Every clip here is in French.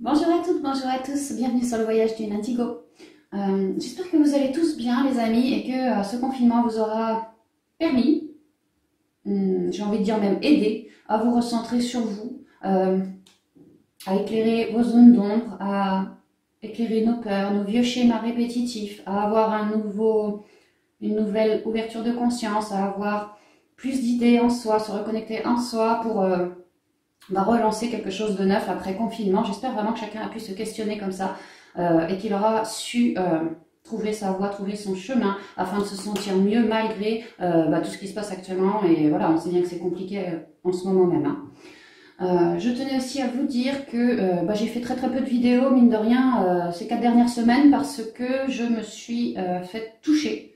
Bonjour à toutes, bonjour à tous, bienvenue sur le voyage du Indigo. J'espère que vous allez tous bien les amis et que ce confinement vous aura permis, j'ai envie de dire même aidé, à vous recentrer sur vous, à éclairer vos zones d'ombre, à éclairer nos peurs, nos vieux schémas répétitifs, à avoir une nouvelle ouverture de conscience, à avoir plus d'idées en soi, se reconnecter en soi pour relancer quelque chose de neuf après confinement. J'espère vraiment que chacun a pu se questionner comme ça et qu'il aura su trouver sa voie, trouver son chemin afin de se sentir mieux malgré tout ce qui se passe actuellement. Et voilà, on sait bien que c'est compliqué en ce moment même. Je tenais aussi à vous dire que j'ai fait très peu de vidéos, mine de rien, ces 4 dernières semaines parce que je me suis fait toucher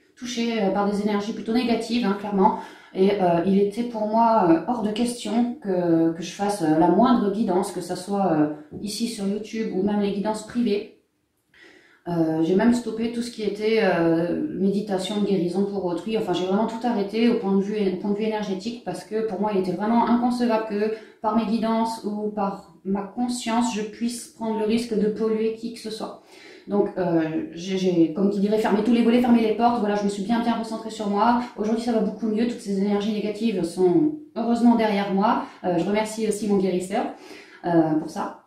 par des énergies plutôt négatives, hein, clairement. Et il était pour moi hors de question que je fasse la moindre guidance, que ce soit ici sur YouTube ou même les guidances privées. J'ai même stoppé tout ce qui était méditation de guérison pour autrui. Enfin, j'ai vraiment tout arrêté au point de vue énergétique parce que pour moi, il était vraiment inconcevable que par mes guidances ou par ma conscience, je puisse prendre le risque de polluer qui que ce soit. Donc, j'ai, comme qui dirait, fermé tous les volets, fermé les portes. Voilà, je me suis bien recentrée sur moi. Aujourd'hui, ça va beaucoup mieux. Toutes ces énergies négatives sont heureusement derrière moi. Je remercie aussi mon guérisseur pour ça.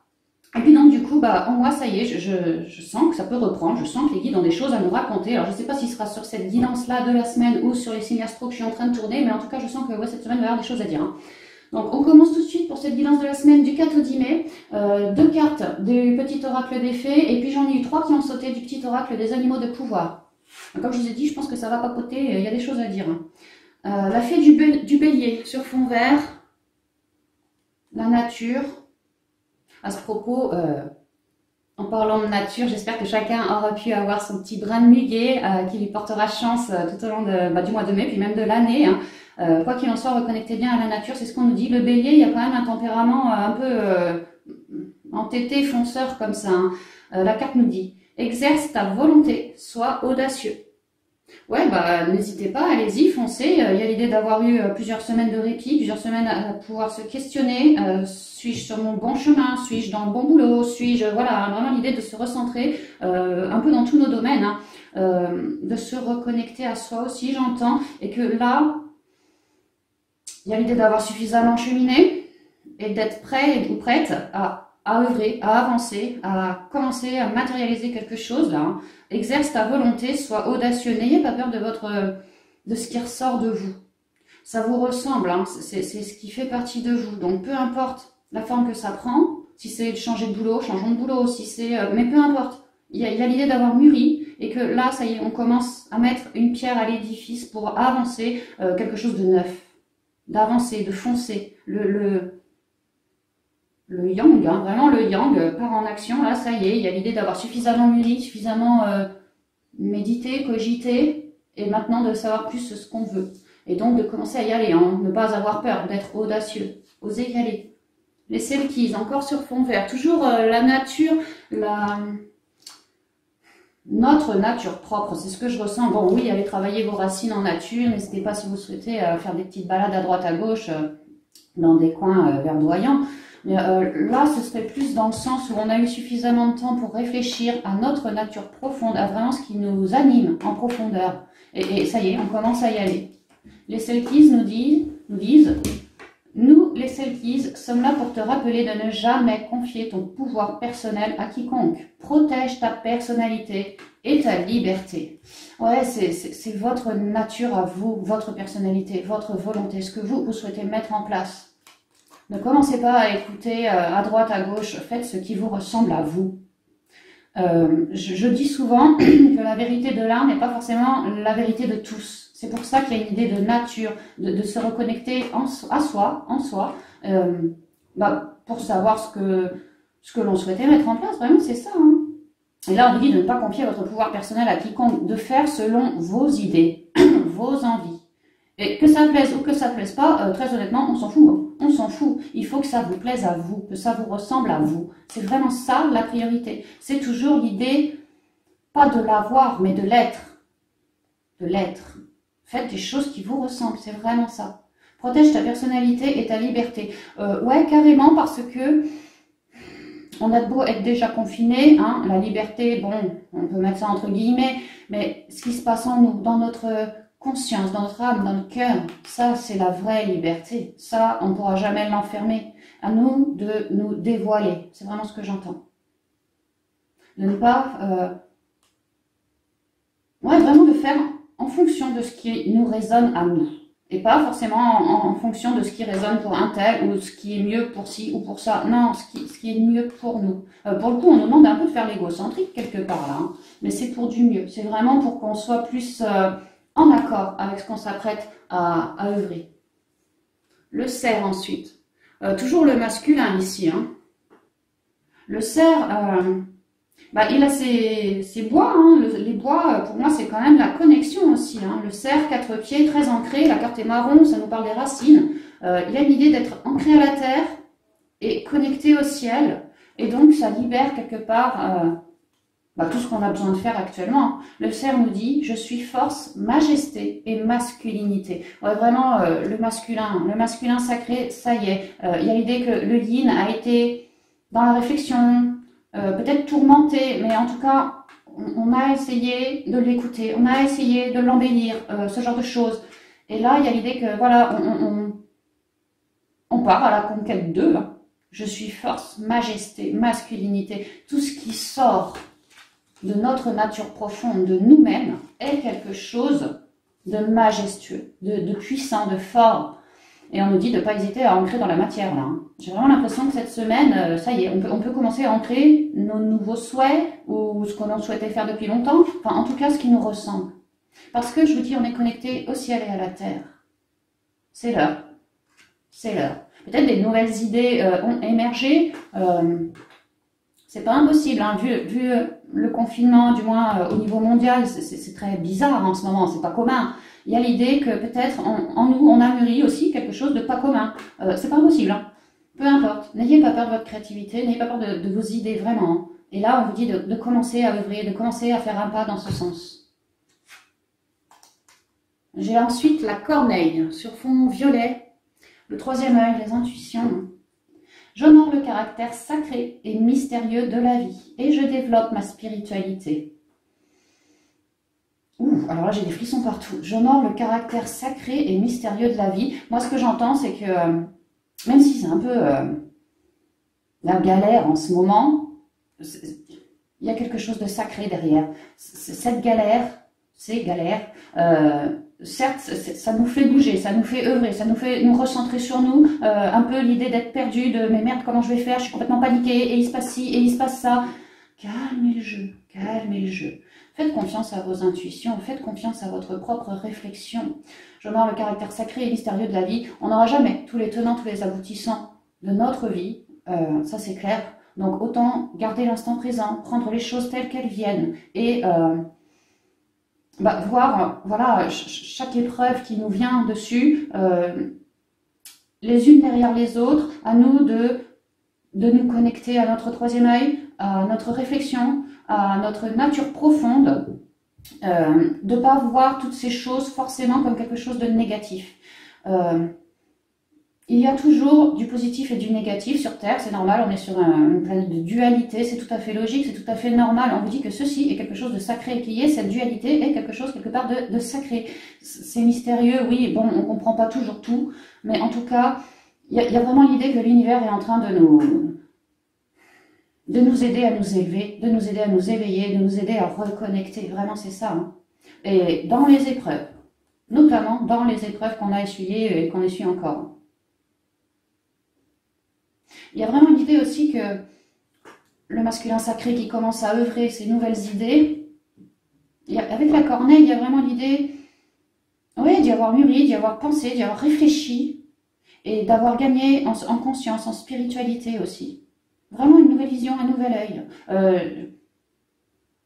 Et puis donc, du coup, en moi, ça y est, je sens que ça peut reprendre. Je sens que les guides ont des choses à nous raconter. Alors, je ne sais pas s'il sera sur cette guidance-là de la semaine ou sur les signes astro que je suis en train de tourner. Mais en tout cas, je sens que cette semaine, il va y avoir des choses à dire. Hein. Donc on commence tout de suite pour cette guidance de la semaine du 4 au 10 mai. 2 cartes du petit oracle des fées et puis j'en ai eu 3 qui ont sauté du petit oracle des animaux de pouvoir. Donc, comme je vous ai dit, je pense que ça va papoter, il y a des choses à dire. La fée du bélier sur fond vert, la nature. À ce propos, en parlant de nature, j'espère que chacun aura pu avoir son petit brin de muguet qui lui portera chance tout au long du mois de mai, puis même de l'année. Hein. Quoi qu'il en soit, reconnectez bien à la nature, c'est ce qu'on nous dit. Le bélier, il y a quand même un tempérament un peu entêté, fonceur comme ça. Hein. La carte nous dit, exerce ta volonté, sois audacieux. Ouais, n'hésitez pas, allez-y, foncez. Il y a l'idée d'avoir eu plusieurs semaines de répit, plusieurs semaines à pouvoir se questionner. Suis-je sur mon bon chemin? Suis-je dans le bon boulot? Suis-je, voilà, vraiment l'idée de se recentrer un peu dans tous nos domaines, hein, de se reconnecter à soi aussi, j'entends, et que là, il y a l'idée d'avoir suffisamment cheminé et d'être prêt ou prête à œuvrer, à avancer, à commencer à matérialiser quelque chose là. Hein. Exerce ta volonté, sois audacieux, n'ayez pas peur de ce qui ressort de vous. Ça vous ressemble, hein, c'est ce qui fait partie de vous. Donc peu importe la forme que ça prend, si c'est de changer de boulot, changeons de boulot, si c'est, mais peu importe. Il y a l'idée d'avoir mûri et que là, ça y est, on commence à mettre une pierre à l'édifice pour avancer quelque chose de neuf. D'avancer, de foncer, le yang, hein, vraiment le yang part en action, là ça y est, il y a l'idée d'avoir suffisamment mûri, suffisamment médité, cogité, et maintenant de savoir plus ce qu'on veut. Et donc de commencer à y aller, hein, ne pas avoir peur, d'être audacieux, oser y aller. Les selkies, encore sur fond vert, toujours la nature, notre nature propre, c'est ce que je ressens. Bon oui, allez travailler vos racines en nature, n'hésitez pas si vous souhaitez faire des petites balades à droite à gauche dans des coins verdoyants. Mais là, ce serait plus dans le sens où on a eu suffisamment de temps pour réfléchir à notre nature profonde, à vraiment ce qui nous anime en profondeur. Et ça y est, on commence à y aller. Les selkies nous disent, nous, les selkies, sommes là pour te rappeler de ne jamais confier ton pouvoir personnel à quiconque. Protège ta personnalité et ta liberté. Ouais, c'est votre nature à vous, votre personnalité, votre volonté, ce que vous souhaitez mettre en place. Ne commencez pas à écouter à droite, à gauche, faites ce qui vous ressemble à vous. Je dis souvent que la vérité de l'un n'est pas forcément la vérité de tous. C'est pour ça qu'il y a une idée de nature, de se reconnecter à soi, en soi, pour savoir ce que l'on souhaitait mettre en place. Vraiment, c'est ça. Hein. Et là, on nous dit de ne pas confier votre pouvoir personnel à quiconque, de faire selon vos idées, vos envies. Et que ça plaise ou que ça plaise pas, très honnêtement, on s'en fout. Hein. On s'en fout. Il faut que ça vous plaise à vous, que ça vous ressemble à vous. C'est vraiment ça la priorité. C'est toujours l'idée, pas de l'avoir, mais de l'être. De l'être. Faites des choses qui vous ressemblent, c'est vraiment ça. Protège ta personnalité et ta liberté. Ouais, carrément, parce que On a beau être déjà confiné, hein, la liberté, bon, on peut mettre ça entre guillemets, mais ce qui se passe en nous, dans notre conscience, dans notre âme, dans notre cœur, ça c'est la vraie liberté. Ça, on ne pourra jamais l'enfermer. À nous de nous dévoiler. C'est vraiment ce que j'entends. De ne pas... vraiment de faire en fonction de ce qui nous résonne à nous. Et pas forcément en fonction de ce qui résonne pour un tel ou ce qui est mieux pour ci ou pour ça. Non, ce qui est mieux pour nous. Pour le coup, on nous demande un peu de faire l'égocentrique quelque part là. Hein. Mais c'est pour du mieux. C'est vraiment pour qu'on soit plus en accord avec ce qu'on s'apprête à œuvrer. Le cerf ensuite. Toujours le masculin ici. Hein. Le cerf... il a ses bois, hein. Les bois, pour moi, c'est quand même la connexion aussi. Hein. Le cerf, 4 pieds, très ancré, la carte est marron, ça nous parle des racines. Il a l'idée d'être ancré à la terre et connecté au ciel. Et donc, ça libère quelque part tout ce qu'on a besoin de faire actuellement. Le cerf nous dit, je suis force, majesté et masculinité. Ouais, vraiment, le masculin sacré, ça y est. Il y a l'idée que le yin a été dans la réflexion, peut-être tourmenté, mais en tout cas, on a essayé de l'écouter, on a essayé de l'embellir, ce genre de choses. Et là, il y a l'idée que, voilà, on part à la conquête d'eux. Hein. Je suis force, majesté, masculinité. Tout ce qui sort de notre nature profonde, de nous-mêmes, est quelque chose de majestueux, de puissant, de fort. Et on nous dit de ne pas hésiter à ancrer dans la matière, là. Hein. J'ai vraiment l'impression que cette semaine, ça y est, on peut commencer à ancrer nos nouveaux souhaits ou ce qu'on souhaitait faire depuis longtemps. Enfin, en tout cas, ce qui nous ressemble. Parce que, je vous dis, on est connecté au ciel et à la terre. C'est l'heure. C'est l'heure. Peut-être des nouvelles idées ont émergé. C'est pas impossible, hein, vu le confinement, du moins au niveau mondial, c'est très bizarre en ce moment, c'est pas commun. Il y a l'idée que peut-être en nous, on a mûri aussi quelque chose de pas commun. C'est pas impossible, hein. Peu importe. N'ayez pas peur de votre créativité, n'ayez pas peur de vos idées, vraiment. Et là, on vous dit de commencer à œuvrer, de commencer à faire un pas dans ce sens. J'ai ensuite la corneille sur fond violet, le 3e œil, les intuitions. J'honore le caractère sacré et mystérieux de la vie et je développe ma spiritualité. Ouh, alors là j'ai des frissons partout. J'honore le caractère sacré et mystérieux de la vie. Moi ce que j'entends c'est que, même si c'est un peu la galère en ce moment, il y a quelque chose de sacré derrière. Cette galère, ces galères, certes, ça nous fait bouger, ça nous fait œuvrer, ça nous fait nous recentrer sur nous, un peu l'idée d'être perdu, de mais merde, comment je vais faire, je suis complètement paniquée, et il se passe ci, et il se passe ça. Calmez le jeu, calmez le jeu. Faites confiance à vos intuitions, faites confiance à votre propre réflexion. J'honore le caractère sacré et mystérieux de la vie. On n'aura jamais tous les tenants, tous les aboutissants de notre vie, ça c'est clair. Donc autant garder l'instant présent, prendre les choses telles qu'elles viennent, et voir voilà, chaque épreuve qui nous vient dessus, les unes derrière les autres, à nous de nous connecter à notre 3e œil, à notre réflexion, à notre nature profonde, de ne pas voir toutes ces choses forcément comme quelque chose de négatif. Il y a toujours du positif et du négatif sur Terre, c'est normal, on est sur une planète de dualité, c'est tout à fait logique, c'est tout à fait normal. On vous dit que ceci est quelque chose de sacré et qu'il y ait cette dualité est quelque chose quelque part de sacré. C'est mystérieux, oui, bon, on ne comprend pas toujours tout, mais en tout cas, il y a vraiment l'idée que l'univers est en train de nous aider à nous élever, de nous aider à nous éveiller, de nous aider à reconnecter. Vraiment, c'est ça. Hein. Et dans les épreuves, notamment dans les épreuves qu'on a essuyées et qu'on essuie encore. Il y a vraiment l'idée aussi que le masculin sacré qui commence à œuvrer ses nouvelles idées, avec la corneille, il y a vraiment l'idée d'y avoir mûri, d'y avoir pensé, d'y avoir réfléchi et d'avoir gagné en conscience, en spiritualité aussi. Vraiment une nouvelle vision, un nouvel œil.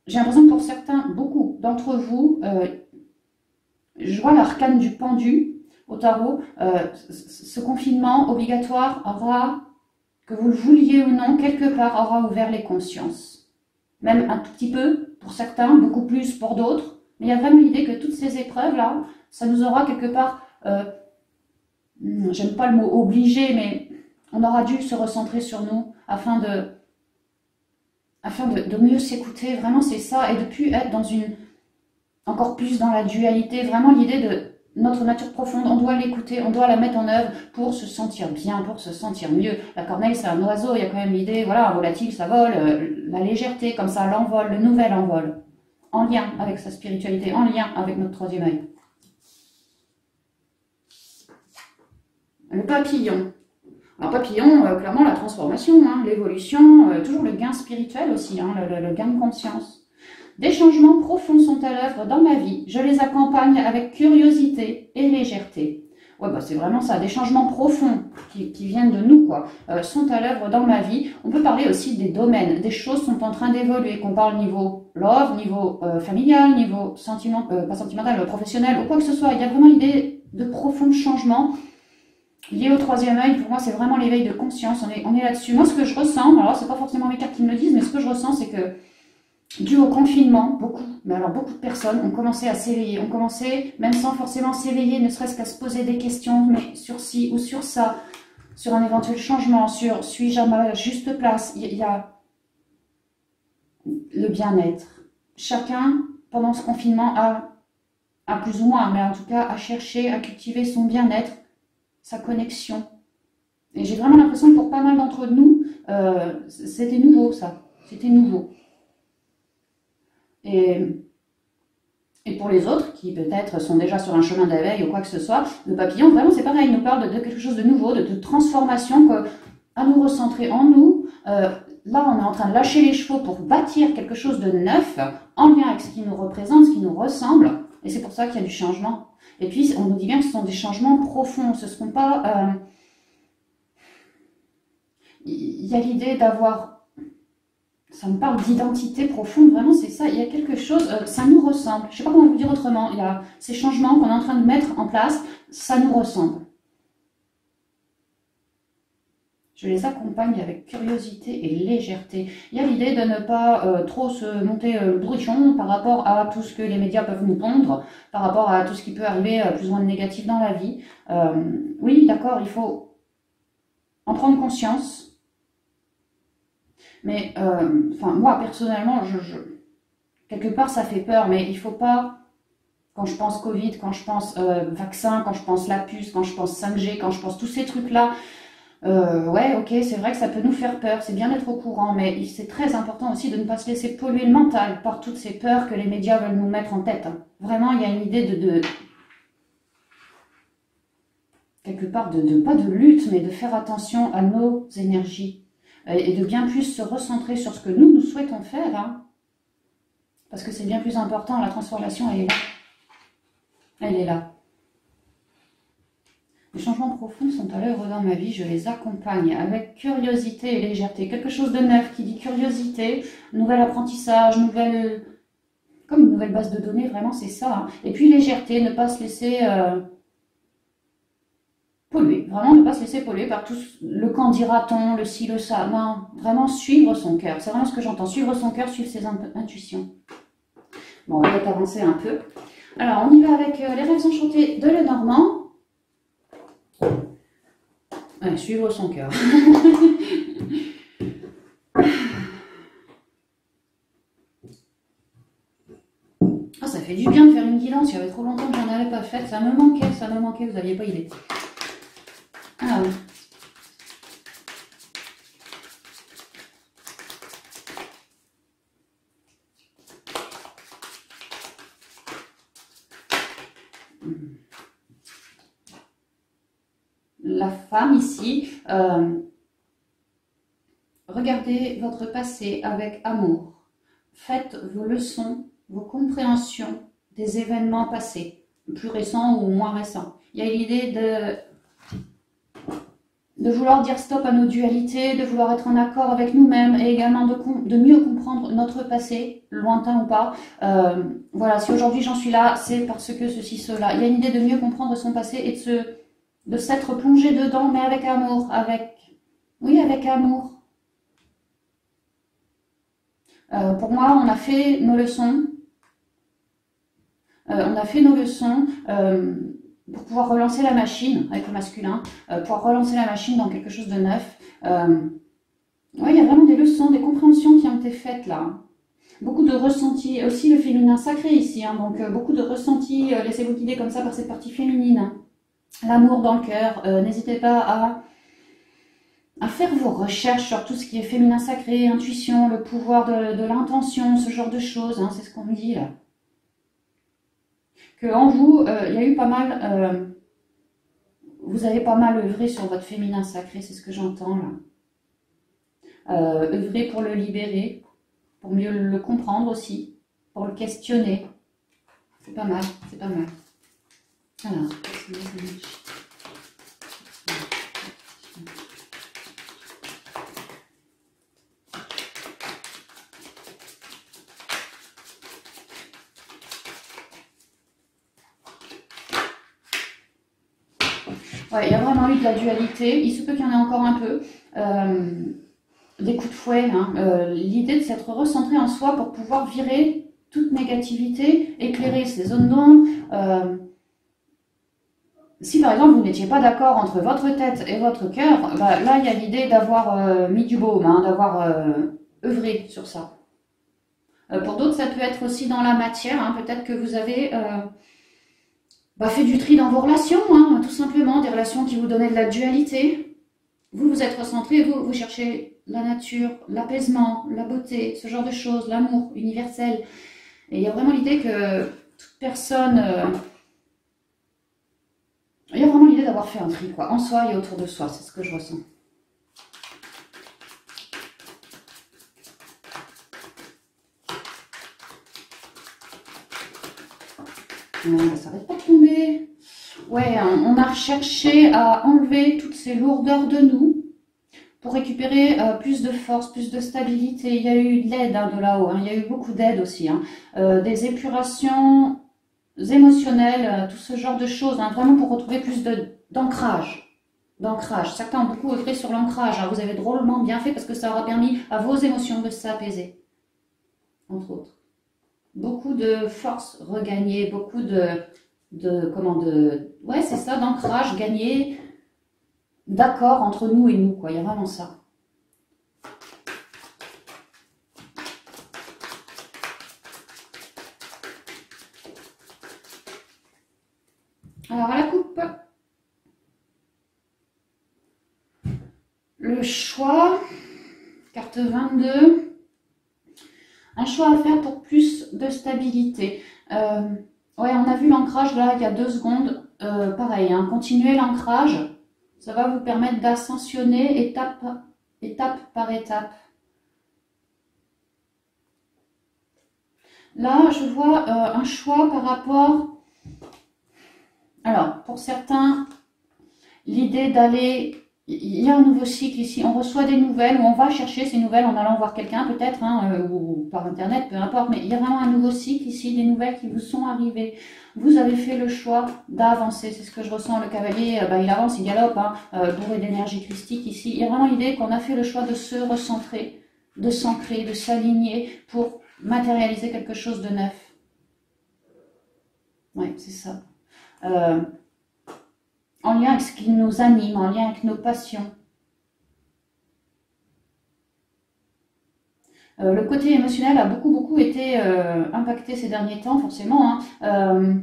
J'ai l'impression que pour certains, beaucoup d'entre vous, je vois l'arcane du pendu au tarot. Ce confinement obligatoire aura, que vous le vouliez ou non, quelque part aura ouvert les consciences. Même un tout petit peu pour certains, beaucoup plus pour d'autres. Mais il y a vraiment l'idée que toutes ces épreuves-là, ça nous aura quelque part, j'aime pas le mot obligé, mais on aura dû se recentrer sur nous afin afin de mieux s'écouter. Vraiment, c'est ça. Et de plus être dans encore plus dans la dualité. Vraiment, l'idée de notre nature profonde, on doit l'écouter, on doit la mettre en œuvre pour se sentir bien, pour se sentir mieux. La corneille, c'est un oiseau, il y a quand même l'idée, voilà, un volatile, ça vole, la légèreté, comme ça, l'envol, le nouvel envol, en lien avec sa spiritualité, en lien avec notre troisième œil. Le papillon. Alors papillon, clairement la transformation, hein, l'évolution, toujours le gain spirituel aussi, hein, le gain de conscience. Des changements profonds sont à l'œuvre dans ma vie. Je les accompagne avec curiosité et légèreté. Ouais, bah c'est vraiment ça, des changements profonds qui viennent de nous, quoi, sont à l'œuvre dans ma vie. On peut parler aussi des domaines, des choses sont en train d'évoluer, qu'on parle niveau love, niveau familial, niveau pas sentimental, professionnel, ou quoi que ce soit. Il y a vraiment l'idée de profonds changements liés au troisième œil. Pour moi, c'est vraiment l'éveil de conscience, on est là-dessus. Moi, ce que je ressens, alors c'est pas forcément mes cartes qui me le disent, mais ce que je ressens, c'est que dû au confinement, beaucoup de personnes ont commencé à s'éveiller, ont commencé, même sans forcément s'éveiller, ne serait-ce qu'à se poser des questions, mais sur ci ou sur ça, sur un éventuel changement, sur suis-je à ma juste place. Il y a le bien-être. Chacun, pendant ce confinement, a plus ou moins, mais en tout cas, a cherché à cultiver son bien-être, sa connexion. Et j'ai vraiment l'impression que pour pas mal d'entre nous, c'était nouveau ça, c'était nouveau. Et pour les autres, qui peut-être sont déjà sur un chemin d'éveil ou quoi que ce soit, le papillon, vraiment c'est pareil, il nous parle de quelque chose de nouveau, de transformation, à nous recentrer en nous. Là, on est en train de lâcher les chevaux pour bâtir quelque chose de neuf, en lien avec ce qui nous représente, ce qui nous ressemble, et c'est pour ça qu'il y a du changement. Et puis, on nous dit bien que ce sont des changements profonds, ce ne seront pas... Il y a l'idée d'avoir... Ça me parle d'identité profonde, vraiment c'est ça, il y a quelque chose, ça nous ressemble. Je ne sais pas comment vous dire autrement, il y a ces changements qu'on est en train de mettre en place, ça nous ressemble. Je les accompagne avec curiosité et légèreté. Il y a l'idée de ne pas trop se monter le bourrichon par rapport à tout ce que les médias peuvent nous pondre, par rapport à tout ce qui peut arriver plus ou moins de négatif dans la vie. Oui, d'accord, il faut en prendre conscience. Mais, moi, personnellement, quelque part, ça fait peur, mais il faut pas, quand je pense Covid, quand je pense vaccin, quand je pense la puce, quand je pense 5G, quand je pense tous ces trucs-là, ouais, ok, c'est vrai que ça peut nous faire peur, c'est bien d'être au courant, mais c'est très important aussi de ne pas se laisser polluer le mental par toutes ces peurs que les médias veulent nous mettre en tête. Hein. Vraiment, il y a une idée quelque part, pas de lutte, mais de faire attention à nos énergies. Et de bien plus se recentrer sur ce que nous souhaitons faire, hein, parce que c'est bien plus important, la transformation, elle est là. Elle est là. Les changements profonds sont à l'œuvre dans ma vie, je les accompagne avec curiosité et légèreté. Quelque chose de neuf qui dit curiosité, nouvel apprentissage, comme une nouvelle base de données, vraiment c'est ça. Hein. Et puis légèreté, ne pas se laisser... polluer, vraiment ne pas se laisser polluer par tout le quand dira-t-on, le ci, le ça. Non, vraiment suivre son cœur. C'est vraiment ce que j'entends. Suivre son cœur, suivre ses intuitions. Bon, on va peut-être avancer un peu. Alors, on y va avec les rêves enchantés de Lenormand. Ouais, suivre son cœur. Ah, ça fait du bien de faire une guidance. Il y avait trop longtemps que j'en avais pas fait. Ça me manquait, vous n'aviez pas idée. Ah oui. La femme ici, regardez votre passé avec amour. Faites vos leçons, vos compréhensions des événements passés, plus récents ou moins récents. Il y a l'idée de vouloir dire stop à nos dualités, de vouloir être en accord avec nous-mêmes et également de mieux comprendre notre passé, lointain ou pas. Voilà, si aujourd'hui j'en suis là, c'est parce que ceci, cela. Il y a une idée de mieux comprendre son passé et de s'être plongé dedans, mais avec amour, avec amour. Pour moi, on a fait nos leçons. Pour pouvoir relancer la machine avec le masculin, pouvoir relancer la machine dans quelque chose de neuf. Ouais, il y a vraiment des leçons, des compréhensions qui ont été faites. faites là. Beaucoup de ressentis, aussi le féminin sacré ici, hein, donc beaucoup de ressentis, laissez-vous guider comme ça par cette partie féminine. Hein. L'amour dans le cœur, n'hésitez pas à faire vos recherches sur tout ce qui est féminin sacré, intuition, le pouvoir de l'intention, ce genre de choses, hein, c'est ce qu'on me dit là. Que en vous, il y a eu pas mal, vous avez pas mal œuvré sur votre féminin sacré, c'est ce que j'entends là. Œuvrer pour le libérer, pour mieux le comprendre aussi, pour le questionner. C'est pas mal, c'est pas mal. Alors, ouais, il y a vraiment eu de la dualité. Il se peut qu'il y en ait encore un peu. Des coups de fouet. Hein. L'idée de s'être recentré en soi pour pouvoir virer toute négativité, éclairer ces zones d'ombre. Si par exemple vous n'étiez pas d'accord entre votre tête et votre cœur, bah, là il y a l'idée d'avoir mis du baume, hein, d'avoir œuvré sur ça. Pour d'autres, ça peut être aussi dans la matière. Hein. Peut-être que vous avez fait du tri dans vos relations, hein, tout simplement, des relations qui vous donnaient de la dualité. Vous vous êtes recentré, vous cherchez la nature, l'apaisement, la beauté, ce genre de choses, l'amour universel. Et il y a vraiment l'idée que toute personne... il y a vraiment l'idée d'avoir fait un tri, quoi, en soi et autour de soi, c'est ce que je ressens. Ça n'arrête pas de tomber. Ouais, on a cherché à enlever toutes ces lourdeurs de nous pour récupérer plus de force, plus de stabilité. Il y a eu de l'aide de là-haut, hein. Il y a eu beaucoup d'aide aussi. Hein. Des épurations émotionnelles, tout ce genre de choses, hein, vraiment pour retrouver plus d'ancrage. Certains ont beaucoup œuvré sur l'ancrage. Hein. Vous avez drôlement bien fait parce que ça aura permis à vos émotions de s'apaiser, entre autres. Beaucoup de force regagnée, beaucoup ouais, c'est ça, d'ancrage gagné, d'accord entre nous et nous, quoi. Il y a vraiment ça. Alors, à la coupe, le choix, carte 22, un choix à faire pour plus de stabilité. Ouais, on a vu l'ancrage là il y a 2 secondes. Pareil, hein, continuez l'ancrage. Ça va vous permettre d'ascensionner étape par étape. Là, je vois un choix par rapport... Alors, pour certains, l'idée d'aller... Il y a un nouveau cycle ici, on reçoit des nouvelles, ou on va chercher ces nouvelles en allant voir quelqu'un peut-être, hein, ou par internet, peu importe, mais il y a vraiment un nouveau cycle ici, des nouvelles qui vous sont arrivées. Vous avez fait le choix d'avancer, c'est ce que je ressens, le cavalier, il avance, il galope, hein, bourré d'énergie christique ici. Il y a vraiment l'idée qu'on a fait le choix de se recentrer, de s'ancrer, de s'aligner pour matérialiser quelque chose de neuf. Oui, c'est ça. En lien avec ce qui nous anime, en lien avec nos passions. Le côté émotionnel a beaucoup été impacté ces derniers temps, forcément. Hein.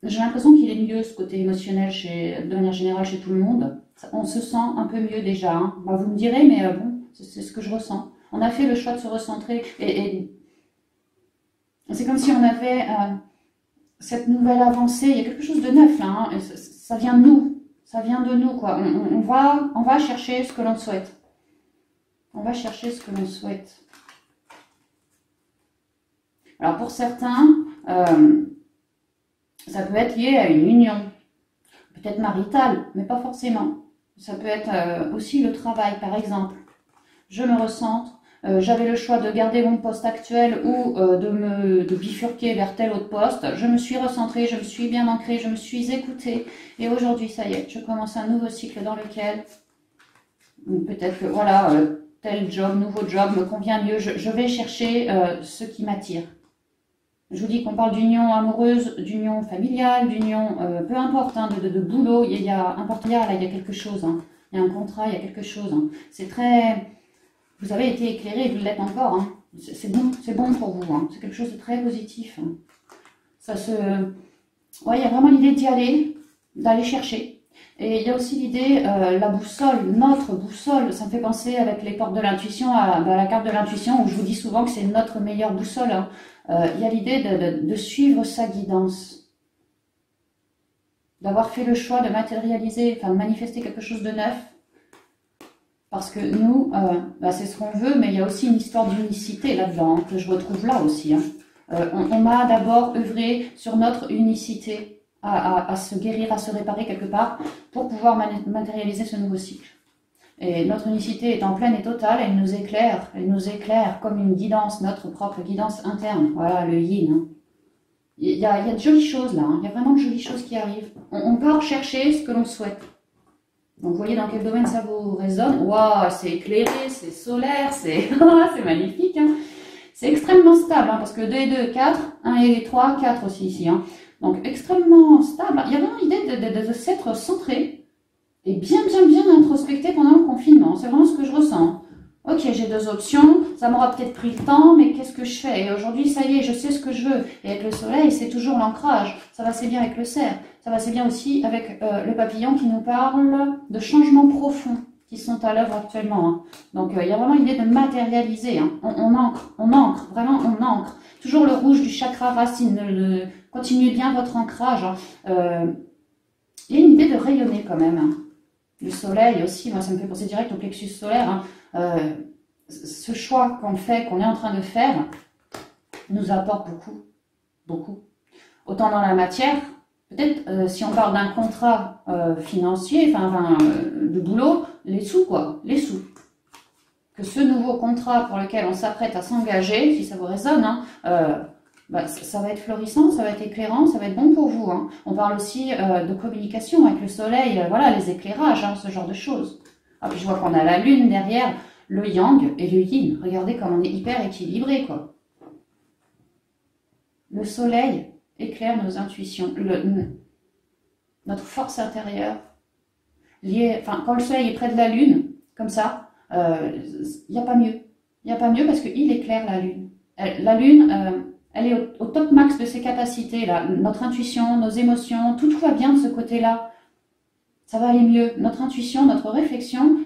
J'ai l'impression qu'il est mieux, ce côté émotionnel, de manière générale, chez tout le monde. On se sent un peu mieux déjà. Hein. Vous me direz, mais bon, c'est ce que je ressens. On a fait le choix de se recentrer. Et c'est comme si on avait cette nouvelle avancée. Il y a quelque chose de neuf, là. Hein. Ça vient de nous. Ça vient de nous, quoi. On va chercher ce que l'on souhaite. On va chercher ce que l'on souhaite. Alors, pour certains, ça peut être lié à une union. Peut-être maritale, mais pas forcément. Ça peut être aussi le travail, par exemple. Je me recentre. J'avais le choix de garder mon poste actuel ou de bifurquer vers tel autre poste. Je me suis recentrée, je me suis bien ancrée, je me suis écoutée. Et aujourd'hui, ça y est, je commence un nouveau cycle dans lequel peut-être que voilà, tel job, nouveau job me convient mieux. Je vais chercher ce qui m'attire. Je vous dis qu'on parle d'union amoureuse, d'union familiale, d'union, peu importe, hein, de boulot. Il y a un partenariat, là, il y a quelque chose. Hein. Il y a un contrat, il y a quelque chose. Hein. C'est très... Vous avez été éclairé, vous l'êtes encore. Hein. C'est bon pour vous. Hein. C'est quelque chose de très positif. Hein. Ça se... Ouais, il y a vraiment l'idée d'y aller, d'aller chercher. Et il y a aussi l'idée, la boussole, notre boussole, ça me fait penser avec les portes de l'intuition à la carte de l'intuition où je vous dis souvent que c'est notre meilleure boussole. Hein. Il y a l'idée de suivre sa guidance, d'avoir fait le choix de matérialiser, enfin de manifester quelque chose de neuf. Parce que nous, c'est ce qu'on veut, mais il y a aussi une histoire d'unicité là-dedans, hein, que je retrouve là aussi. Hein. On m'a d'abord œuvré sur notre unicité, à se guérir, à se réparer quelque part, pour pouvoir matérialiser ce nouveau cycle. Et notre unicité est en pleine et totale, elle nous éclaire comme une guidance, notre propre guidance interne. Voilà, le yin. Hein. Il y a de jolies choses là, hein. Il y a vraiment de jolies choses qui arrivent. On part chercher ce que l'on souhaite. Donc vous voyez dans quel domaine ça vous résonne. Waouh, c'est éclairé, c'est solaire, c'est magnifique. Hein. C'est extrêmement stable, hein, parce que 2 et 2, 4, 1 et 3, 4 aussi ici. Hein. Donc extrêmement stable. Il y a vraiment l'idée de s'être centré et bien introspecté pendant le confinement. C'est vraiment ce que je ressens. Ok, j'ai 2 options, ça m'aura peut-être pris le temps, mais qu'est-ce que je fais? Et aujourd'hui, ça y est, je sais ce que je veux. Et avec le soleil, c'est toujours l'ancrage. Ça va assez bien avec le cerf. Ça va assez bien aussi avec le papillon qui nous parle de changements profonds qui sont à l'œuvre actuellement. Hein. Donc, il y a vraiment l'idée de matérialiser. Hein. On ancre, vraiment on ancre. Toujours le rouge du chakra racine. Continuez bien votre ancrage. Hein. Il y a une idée de rayonner quand même. Hein. Le soleil aussi, moi, ça me fait penser direct au plexus solaire. Hein. Ce choix qu'on fait, qu'on est en train de faire, nous apporte beaucoup. Autant dans la matière, peut-être si on parle d'un contrat financier, de boulot, les sous quoi, les sous. Que ce nouveau contrat pour lequel on s'apprête à s'engager, si ça vous résonne, hein, ça va être florissant, ça va être éclairant, ça va être bon pour vous. Hein. On parle aussi de communication avec le soleil, voilà, les éclairages, hein, ce genre de choses. Ah, puis je vois qu'on a la lune derrière, le yang et le yin. Regardez comme on est hyper équilibré, quoi. Le soleil éclaire nos intuitions, notre force intérieure. Quand le soleil est près de la lune, comme ça, il n'y a pas mieux. Il n'y a pas mieux parce qu'il éclaire la lune. La lune, elle est au top max de ses capacités, là. Notre intuition, nos émotions, tout va bien de ce côté-là. Ça va aller mieux. Notre intuition, notre réflexion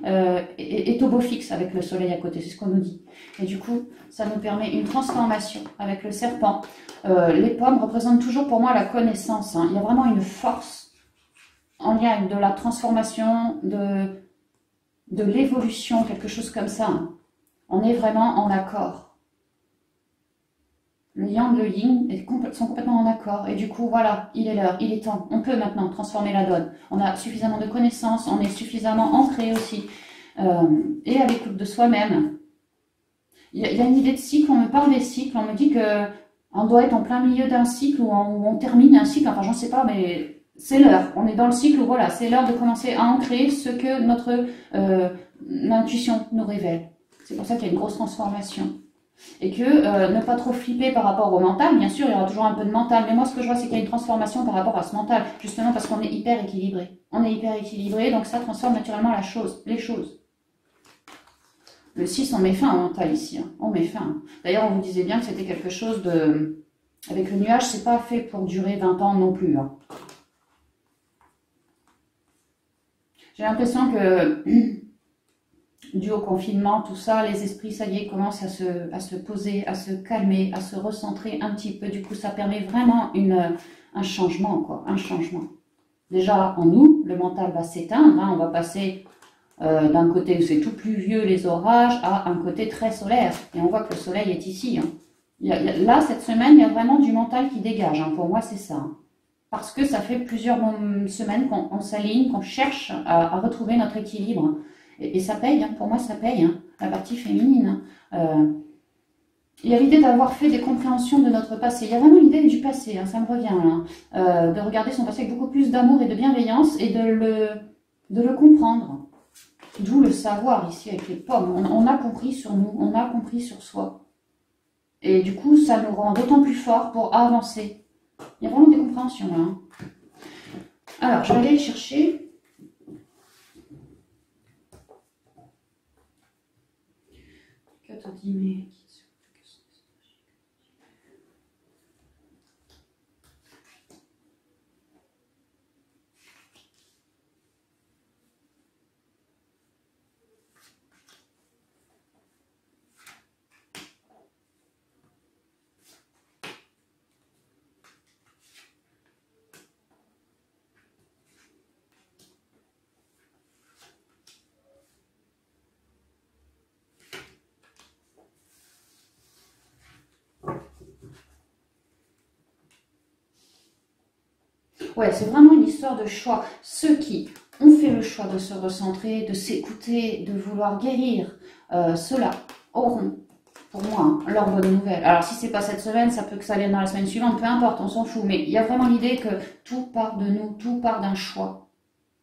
est au beau fixe avec le soleil à côté, c'est ce qu'on nous dit. Et du coup, ça nous permet une transformation avec le serpent. Les pommes représentent toujours pour moi la connaissance. Hein. Il y a vraiment une force en lien avec de la transformation, de l'évolution, quelque chose comme ça. Hein. On est vraiment en accord. Le yang, le yin sont complètement en accord. Et du coup, voilà, il est l'heure, il est temps. On peut maintenant transformer la donne. On a suffisamment de connaissances, on est suffisamment ancré aussi. Et à l'écoute de soi-même. Il y a une idée de cycle, on me parle des cycles, on me dit qu'on doit être en plein milieu d'un cycle où on termine un cycle. Enfin, j'en sais pas, mais c'est l'heure. On est dans le cycle où, voilà, c'est l'heure de commencer à ancrer ce que notre intuition nous révèle. C'est pour ça qu'il y a une grosse transformation. Et que ne pas trop flipper par rapport au mental, bien sûr il y aura toujours un peu de mental, mais moi ce que je vois c'est qu'il y a une transformation par rapport à ce mental, justement parce qu'on est hyper équilibré. On est hyper équilibré, donc ça transforme naturellement les choses. Le 6, on met fin au mental ici, hein. On met fin. D'ailleurs on vous disait bien que c'était quelque chose de... Avec le nuage, c'est pas fait pour durer 20 ans non plus. Hein. J'ai l'impression que... dû au confinement, tout ça, les esprits, ça y est, commencent à se poser, à se calmer, à se recentrer un petit peu. Du coup, ça permet vraiment un changement, quoi, un changement. Déjà, en nous, le mental va s'éteindre, hein, on va passer d'un côté où c'est tout pluvieux, les orages, à un côté très solaire. Et on voit que le soleil est ici. Hein. Là, cette semaine, il y a vraiment du mental qui dégage. Hein. Pour moi, c'est ça. Hein. Parce que ça fait plusieurs semaines qu'on s'aligne, qu'on cherche à retrouver notre équilibre. Et ça paye, hein, pour moi ça paye, hein, la partie féminine. Il y a l'idée d'avoir fait des compréhensions de notre passé. Il y a vraiment l'idée du passé, hein, ça me revient là. De regarder son passé avec beaucoup plus d'amour et de bienveillance et de le comprendre. D'où le savoir ici avec les pommes. On a compris sur nous, on a compris sur soi. Et du coup, ça nous rend d'autant plus forts pour avancer. Il y a vraiment des compréhensions là. Hein. Alors, je vais aller les chercher. te dit, mais... Ouais, c'est vraiment une histoire de choix. Ceux qui ont fait le choix de se recentrer, de s'écouter, de vouloir guérir, ceux-là auront, pour moi, hein, leur bonne nouvelle. Alors, si c'est pas cette semaine, ça peut que ça vienne dans la semaine suivante, peu importe, on s'en fout. Mais il y a vraiment l'idée que tout part de nous, tout part d'un choix.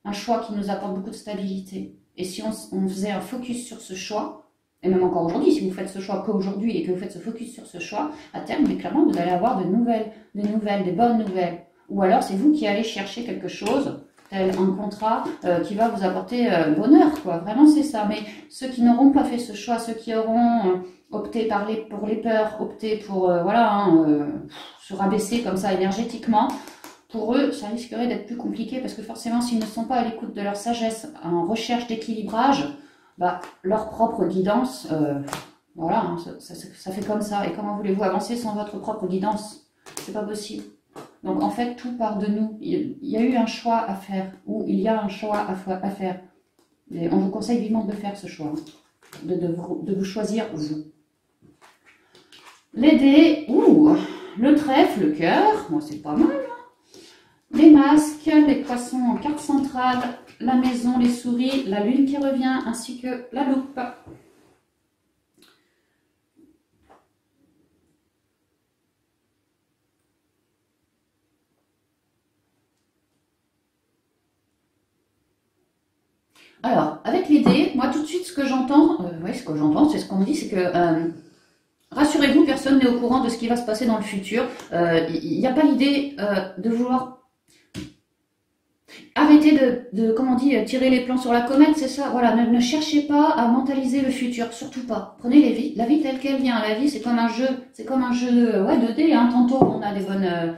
Un choix qui nous apporte beaucoup de stabilité. Et si on faisait un focus sur ce choix, et même encore aujourd'hui, si vous faites ce choix qu'aujourd'hui et que vous faites ce focus sur ce choix, à terme, mais clairement, vous allez avoir des bonnes nouvelles. Ou alors, c'est vous qui allez chercher quelque chose, tel un contrat qui va vous apporter bonheur, quoi. Vraiment, c'est ça. Mais ceux qui n'auront pas fait ce choix, ceux qui auront opté pour les peurs, opté pour, se rabaisser comme ça énergétiquement, pour eux, ça risquerait d'être plus compliqué parce que forcément, s'ils ne sont pas à l'écoute de leur sagesse, en recherche d'équilibrage, bah, leur propre guidance, voilà, hein, ça fait comme ça. Et comment voulez-vous avancer sans votre propre guidance? C'est pas possible. Donc en fait, tout part de nous. Il y a eu un choix à faire, ou il y a un choix à faire. Et on vous conseille vivement de faire ce choix, de vous choisir vous. Les dés, le trèfle, le cœur, bon, c'est pas mal. Les masques, les poissons en carte centrale, la maison, les souris, la lune qui revient, ainsi que la loupe. Alors, avec les dés, moi tout de suite ce que j'entends, c'est ce qu'on me dit, c'est que rassurez-vous, personne n'est au courant de ce qui va se passer dans le futur. Il n'y a pas l'idée de vouloir arrêter comment on dit, tirer les plans sur la comète, c'est ça. Voilà, ne cherchez pas à mentaliser le futur, surtout pas. Prenez la vie telle qu'elle vient. La vie, c'est comme un jeu, de dés. Hein. Tantôt, on a des bonnes...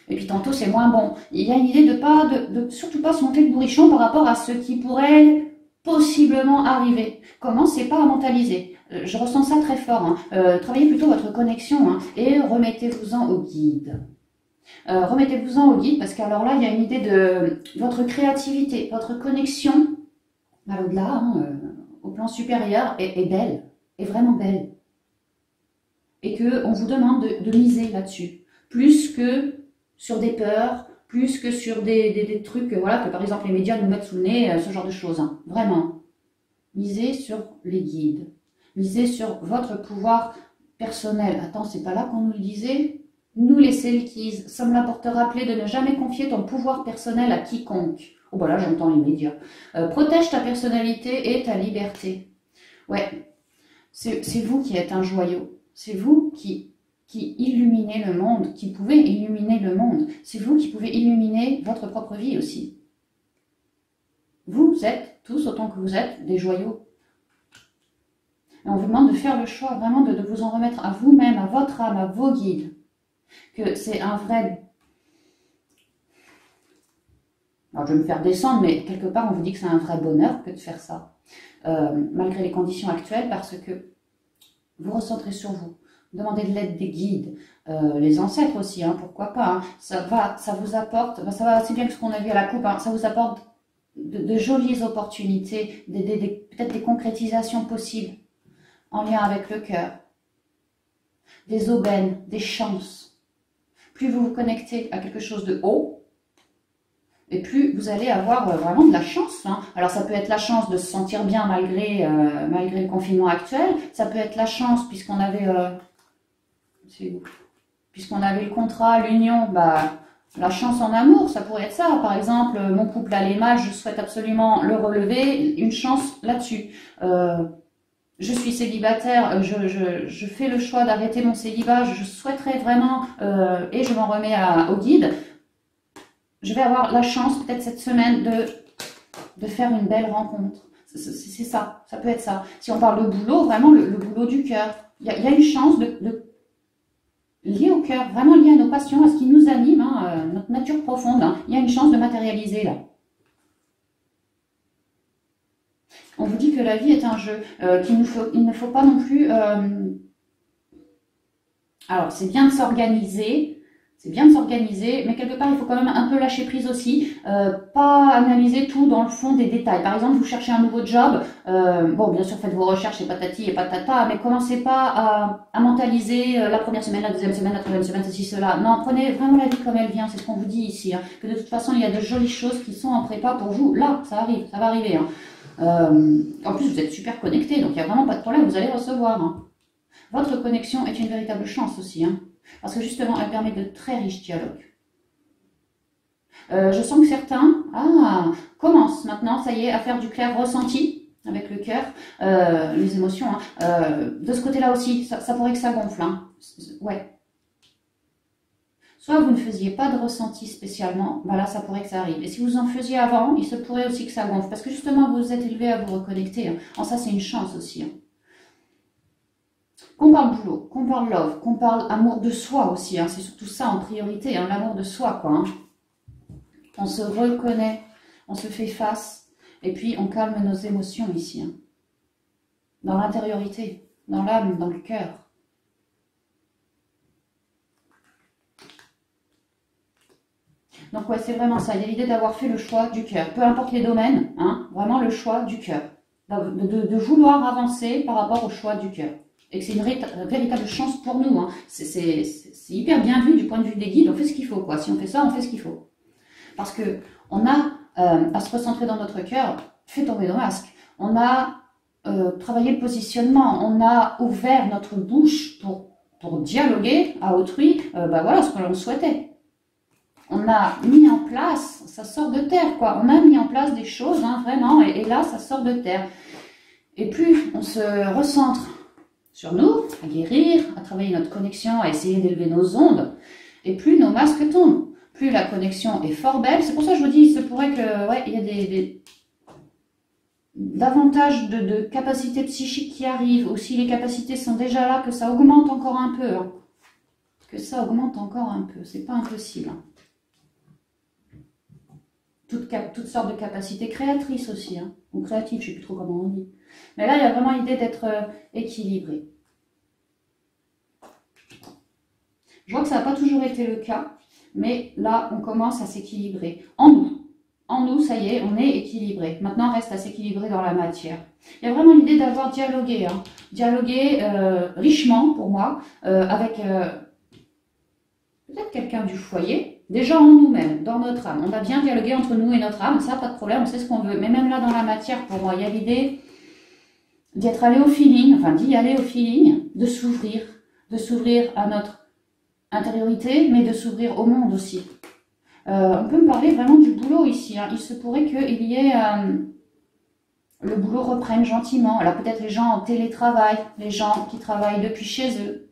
et puis tantôt, c'est moins bon. Il y a une idée de surtout pas se monter le bourrichon par rapport à ce qui pourrait possiblement arriver. Commencez pas à mentaliser. Je ressens ça très fort. Hein. Travaillez plutôt votre connexion et remettez-vous-en au guide. Remettez-vous-en au guide parce qu'alors là, il y a une idée de votre créativité, votre connexion à l'au-delà, au plan supérieur, est belle, est vraiment belle. Et qu'on vous demande de miser là-dessus. Plus que sur des peurs, plus que sur des trucs, voilà, que par exemple les médias nous mettent sous le nez, ce genre de choses. Hein. Vraiment. Misez sur les guides. Misez sur votre pouvoir personnel. Attends, c'est pas là qu'on nous le disait? Nous les Selkies sommes là pour te rappeler de ne jamais confier ton pouvoir personnel à quiconque. Oh bah là j'entends les médias. Protège ta personnalité et ta liberté. Ouais, c'est vous qui êtes un joyau. C'est vous qui illuminez le monde, qui pouvez illuminer le monde. C'est vous qui pouvez illuminer votre propre vie aussi. Vous êtes, tous autant que vous êtes, des joyaux. Et on vous demande de faire le choix vraiment de vous en remettre à vous-même, à votre âme, à vos guides. Que c'est un vrai... Alors je vais me faire descendre, mais quelque part on vous dit que c'est un vrai bonheur que de faire ça. Malgré les conditions actuelles, parce que vous recentrez sur vous. Demandez de l'aide des guides, les ancêtres aussi, hein, pourquoi pas. Hein. Ça vous apporte, ça va assez bien que ce qu'on a vu à la coupe, hein, ça vous apporte de jolies opportunités, peut-être des concrétisations possibles en lien avec le cœur, des aubaines, des chances. Plus vous vous connectez à quelque chose de haut, et plus vous allez avoir vraiment de la chance. Hein. Alors ça peut être la chance de se sentir bien malgré le confinement actuel, ça peut être la chance puisqu'on avait... puisqu'on avait le contrat, l'union, la chance en amour, ça pourrait être ça. Par exemple, mon couple allait mal, je souhaite absolument le relever, une chance là-dessus. Je suis célibataire, je fais le choix d'arrêter mon célibat, je souhaiterais vraiment, et je m'en remets au guide, je vais avoir la chance peut-être cette semaine de faire une belle rencontre. C'est ça, ça peut être ça. Si on parle de boulot, vraiment le boulot du cœur. Il y a une chance lié au cœur, vraiment lié à nos passions, à ce qui nous anime, hein, notre nature profonde. Hein. Il y a une chance de matérialiser là. On vous dit que la vie est un jeu, il ne faut pas non plus... alors, c'est bien de s'organiser, mais quelque part, il faut quand même un peu lâcher prise aussi, pas analyser tout dans le fond des détails. Par exemple, vous cherchez un nouveau job, bon, bien sûr, faites vos recherches et patati et patata, mais commencez pas à mentaliser la première semaine, la deuxième semaine, la troisième semaine, ceci, cela. Non, prenez vraiment la vie comme elle vient, c'est ce qu'on vous dit ici, hein, que de toute façon, il y a de jolies choses qui sont en prépa pour vous. Là, ça arrive, ça va arriver. Hein. En plus, vous êtes super connectés, donc il n'y a vraiment pas de problème, vous allez recevoir. Hein. Votre connexion est une véritable chance aussi, hein, parce que justement, elle permet de très riches dialogues. Je sens que certains commencent maintenant, ça y est, à faire du clair ressenti avec le cœur, les émotions. Hein. De ce côté-là aussi, ça pourrait que ça gonfle. Hein. Ouais. Soit vous ne faisiez pas de ressenti spécialement, bah là ça pourrait que ça arrive. Et si vous en faisiez avant, il se pourrait aussi que ça gonfle. Parce que justement, vous êtes élevé à vous reconnecter. Hein. En ça, c'est une chance aussi. Hein. Qu'on parle boulot, qu'on parle love, qu'on parle amour de soi aussi. Hein. C'est surtout ça en priorité, hein, l'amour de soi. Quoi, hein. On se reconnaît, on se fait face. Et puis on calme nos émotions ici. Hein. Dans l'intériorité, dans l'âme, dans le cœur. Donc ouais, c'est vraiment ça. Il y a l'idée d'avoir fait le choix du cœur. Peu importe les domaines, hein, vraiment le choix du cœur. De vouloir avancer par rapport au choix du cœur. Et que c'est une véritable chance pour nous. Hein. C'est hyper bien vu du point de vue des guides. On fait ce qu'il faut, quoi. Si on fait ça, on fait ce qu'il faut. Parce que on a à se recentrer dans notre cœur, fait tomber nos masques. On a travaillé le positionnement. On a ouvert notre bouche pour dialoguer à autrui. Bah voilà ce que l'on souhaitait. On a mis en place, ça sort de terre, quoi. On a mis en place des choses, hein, vraiment, et là, ça sort de terre. Et plus on se recentre sur nous, à guérir, à travailler notre connexion, à essayer d'élever nos ondes, et plus nos masques tombent. Plus la connexion est fort belle. C'est pour ça que je vous dis, il se pourrait que, ouais, il y a davantage de capacités psychiques qui arrivent. Aussi, les capacités sont déjà là, que ça augmente encore un peu. Hein. Que ça augmente encore un peu. C'est pas impossible. Hein. Toutes sortes de capacités créatrices aussi, hein, ou créatives, je ne sais plus trop comment on dit. Mais là, il y a vraiment l'idée d'être équilibré. Je vois que ça n'a pas toujours été le cas, mais là, on commence à s'équilibrer. En nous, ça y est, on est équilibré. Maintenant, on reste à s'équilibrer dans la matière. Il y a vraiment l'idée d'avoir dialogué, hein, dialogué richement, pour moi, avec peut-être quelqu'un du foyer. Déjà en nous-mêmes, dans notre âme. On a bien dialogué entre nous et notre âme, ça, pas de problème, on sait ce qu'on veut. Mais même là, dans la matière, pour moi, il y a l'idée d'y être allé au feeling, enfin d'y aller au feeling, de s'ouvrir à notre intériorité, mais de s'ouvrir au monde aussi. On peut me parler vraiment du boulot ici. Hein. Il se pourrait qu'il y ait... le boulot reprenne gentiment. Alors peut-être les gens en télétravail, les gens qui travaillent depuis chez eux.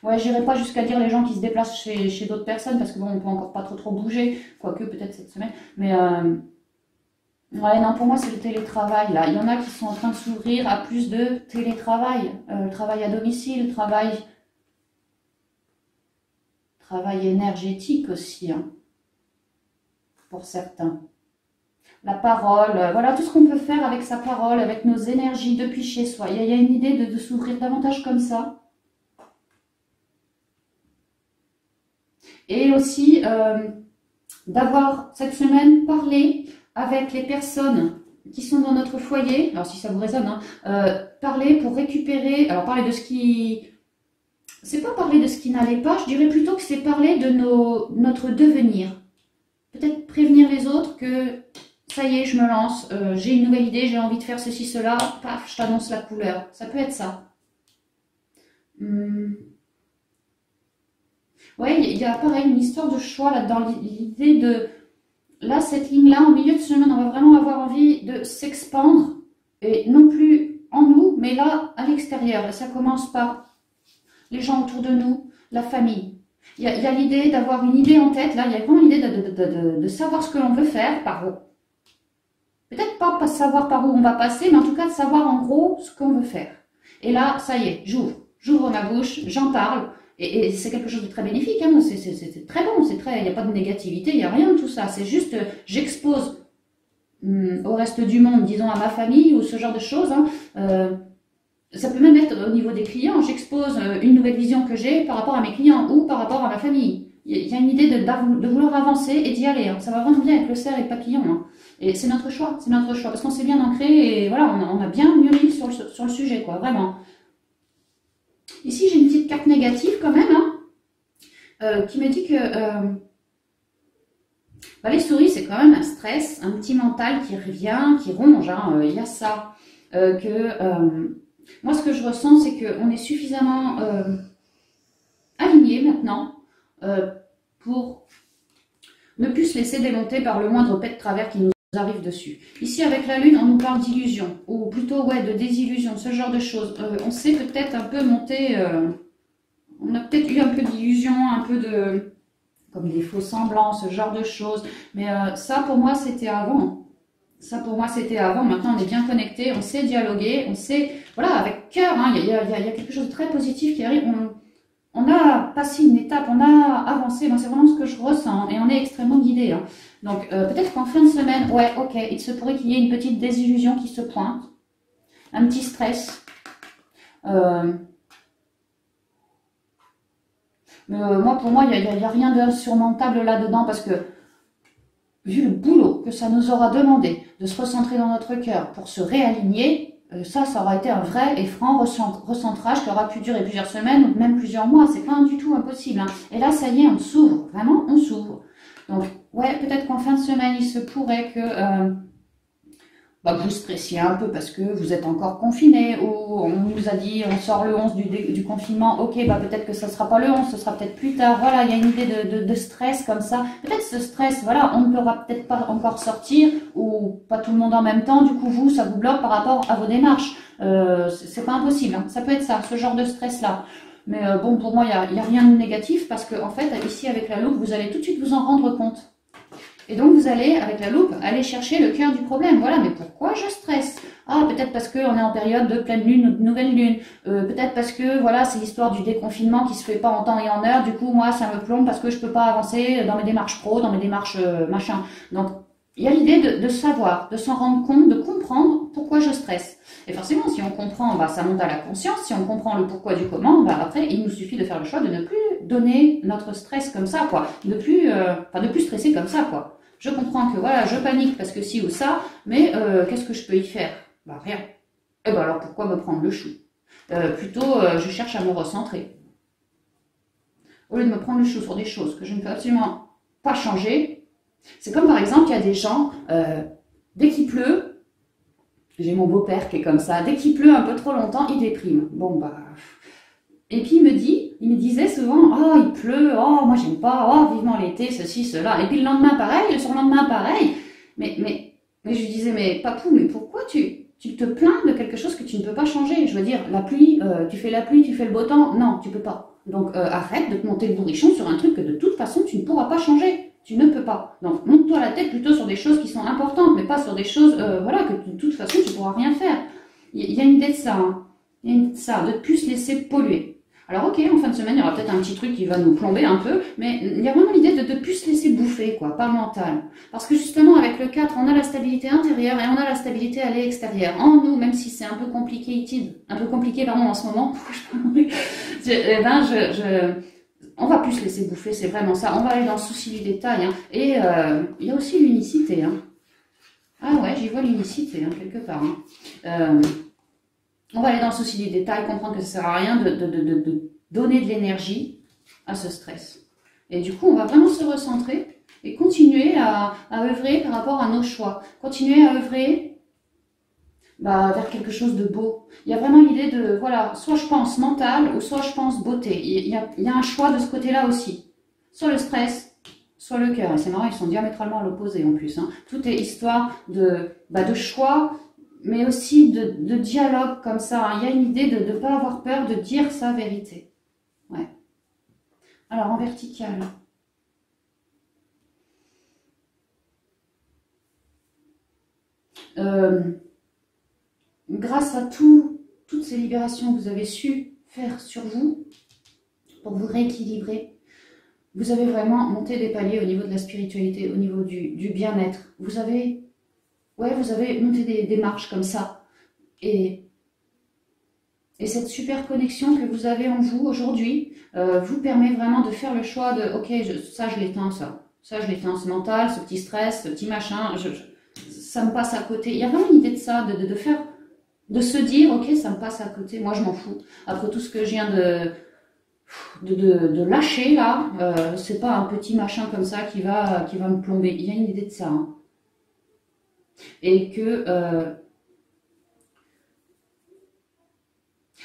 Ouais, j'irai pas jusqu'à dire les gens qui se déplacent chez d'autres personnes, parce que bon, on peut encore pas trop bouger, quoique peut-être cette semaine, mais ouais, non, pour moi c'est le télétravail, là. Il y en a qui sont en train de s'ouvrir à plus de télétravail, travail à domicile, travail énergétique aussi, hein, pour certains. La parole, voilà, tout ce qu'on peut faire avec sa parole, avec nos énergies depuis chez soi. Il y a une idée de s'ouvrir davantage comme ça. Et aussi d'avoir cette semaine parlé avec les personnes qui sont dans notre foyer, alors si ça vous résonne, hein, parler pour récupérer, alors parler de ce qui... C'est pas parler de ce qui n'allait pas, je dirais plutôt que c'est parler de notre devenir. Peut-être prévenir les autres que ça y est, je me lance, j'ai une nouvelle idée, j'ai envie de faire ceci, cela, paf, je t'annonce la couleur. Ça peut être ça. Ouais, il y a pareil une histoire de choix là-dedans, l'idée de, là, cette ligne-là, en milieu de semaine, on va vraiment avoir envie de s'expandre, et non plus en nous, mais là, à l'extérieur. Et ça commence par les gens autour de nous, la famille. Il y a l'idée d'avoir une idée en tête, là, il y a vraiment l'idée de savoir ce que l'on veut faire, par Peut-être pas savoir par où on va passer, mais en tout cas de savoir en gros ce qu'on veut faire. Et là, ça y est, j'ouvre ma bouche, j'en parle, et c'est quelque chose de très bénéfique, hein, c'est très bon, il n'y a pas de négativité, il n'y a rien de tout ça, c'est juste, j'expose au reste du monde, disons à ma famille, ou ce genre de choses, hein, ça peut même être au niveau des clients, j'expose une nouvelle vision que j'ai par rapport à mes clients, ou par rapport à ma famille. Il y a une idée de vouloir avancer et d'y aller, hein. Ça va vraiment bien avec le cerf et le papillon, hein. Et c'est notre choix, parce qu'on s'est bien ancré et voilà, on a bien mûri sur le sujet, quoi, vraiment. Ici, j'ai une petite carte négative quand même, hein, qui me dit que bah, les souris, c'est quand même un stress, un petit mental qui revient, qui ronge, hein, y a ça. Moi, ce que je ressens, c'est qu'on est suffisamment aligné maintenant pour ne plus se laisser démonter par le moindre pet de travers qui nous arrive dessus. Ici, avec la Lune, on nous parle d'illusion, ou plutôt ouais, de désillusion, ce genre de choses. On s'est peut-être un peu monté, on a peut-être eu un peu d'illusion, un peu de, comme des faux semblants, ce genre de choses. Mais ça, pour moi, c'était avant. Ça, pour moi, c'était avant. Maintenant, on est bien connectés, on sait dialoguer, on sait, voilà, avec cœur, hein, il y a quelque chose de très positif qui arrive. On a passé une étape, on a avancé, moi c'est vraiment ce que je ressens, et on est extrêmement guidé, hein. Donc peut-être qu'en fin de semaine, ouais, ok, il se pourrait qu'il y ait une petite désillusion qui se pointe, un petit stress. Moi, pour moi, il n'y a rien d'insurmontable là-dedans, parce que vu le boulot que ça nous aura demandé de se recentrer dans notre cœur pour se réaligner, ça aura été un vrai et franc recentrage qui aura pu durer plusieurs semaines ou même plusieurs mois. C'est pas du tout impossible, hein. Et là, ça y est, on s'ouvre. Vraiment, on s'ouvre. Donc, ouais, peut-être qu'en fin de semaine, il se pourrait que vous stressiez un peu parce que vous êtes encore confiné, ou on nous a dit on sort le 11 du confinement, ok, peut-être que ça sera pas le 11, ce sera peut-être plus tard. Voilà, il y a une idée de stress comme ça. Peut-être ce stress, voilà, on ne pourra peut-être pas encore sortir, ou pas tout le monde en même temps, du coup vous, ça vous bloque par rapport à vos démarches. C'est pas impossible, hein. Ça peut être ça, ce genre de stress-là. Mais bon, pour moi, il y a rien de négatif, parce que en fait, ici avec la loupe, vous allez tout de suite vous en rendre compte. Et donc, vous allez, avec la loupe, aller chercher le cœur du problème. Voilà, mais pourquoi je stresse? Ah, peut-être parce qu'on est en période de pleine lune ou de nouvelle lune. Peut-être parce que, voilà, c'est l'histoire du déconfinement qui se fait pas en temps et en heure. Du coup, moi, ça me plombe parce que je peux pas avancer dans mes démarches pro, dans mes démarches machin. Donc, il y a l'idée de savoir, de s'en rendre compte, de comprendre pourquoi je stresse. Et forcément, si on comprend, ça monte à la conscience. Si on comprend le pourquoi du comment, après, il nous suffit de faire le choix de ne plus donner notre stress comme ça, quoi. De plus stresser comme ça, quoi. Je comprends que voilà, je panique parce que ci ou ça, mais qu'est-ce que je peux y faire? Rien. Et alors pourquoi me prendre le chou? Plutôt, je cherche à me recentrer. Au lieu de me prendre le chou sur des choses que je ne peux absolument pas changer, c'est comme par exemple, il y a des gens, dès qu'il pleut, j'ai mon beau-père qui est comme ça, dès qu'il pleut un peu trop longtemps, il déprime. Et puis il me disait souvent, oh il pleut, oh moi j'aime pas, oh vivement l'été, ceci, cela. Et puis le lendemain pareil, le surlendemain pareil. Mais je lui disais, mais papou, mais pourquoi tu te plains de quelque chose que tu ne peux pas changer? Je veux dire, la pluie, tu fais la pluie, tu fais le beau temps, non, tu peux pas. Donc arrête de te monter le bourrichon sur un truc que de toute façon tu ne pourras pas changer. Tu ne peux pas. Donc monte-toi la tête plutôt sur des choses qui sont importantes, mais pas sur des choses, que de toute façon tu ne pourras rien faire. Il y a une idée de ça, hein. Il y a une idée de ça, de ne plus se laisser polluer. Alors ok, en fin de semaine, il y aura peut-être un petit truc qui va nous plomber un peu, mais il y a vraiment l'idée de ne plus se laisser bouffer, quoi, par le mental. Parce que justement, avec le 4, on a la stabilité intérieure et on a la stabilité à l'extérieur. En nous, même si c'est un peu compliqué, en ce moment, on va plus se laisser bouffer, c'est vraiment ça. On va aller dans le souci du détail, hein. Et il y a aussi l'unicité, hein. Ah ouais, j'y vois l'unicité, hein, quelque part, hein. On va aller dans le souci du détail, comprendre que ça ne sert à rien de donner de l'énergie à ce stress. Et du coup, on va vraiment se recentrer et continuer à œuvrer par rapport à nos choix. Continuer à œuvrer vers quelque chose de beau. Il y a vraiment l'idée de, voilà, soit je pense mental ou soit je pense beauté. Il y a un choix de ce côté-là aussi. Soit le stress, soit le cœur. Et c'est marrant, ils sont diamétralement à l'opposé en plus, hein. Tout est histoire de choix, mais aussi de dialogue comme ça. Il y a une idée de ne pas avoir peur de dire sa vérité. Ouais. Alors, en vertical. Euh, grâce à toutes ces libérations que vous avez su faire sur vous, pour vous rééquilibrer, vous avez vraiment monté des paliers au niveau de la spiritualité, au niveau du bien-être. Vous avez monté des marches comme ça. Et cette super connexion que vous avez en vous aujourd'hui vous permet vraiment de faire le choix de ok, ça je l'éteins, ça je l'éteins, ce mental, ce petit stress, ce petit machin, ça me passe à côté. Il y a vraiment une idée de ça, de se dire ok, ça me passe à côté, moi je m'en fous. Après tout ce que je viens de lâcher là, c'est pas un petit machin comme ça qui va me plomber. Il y a une idée de ça. Hein. Et que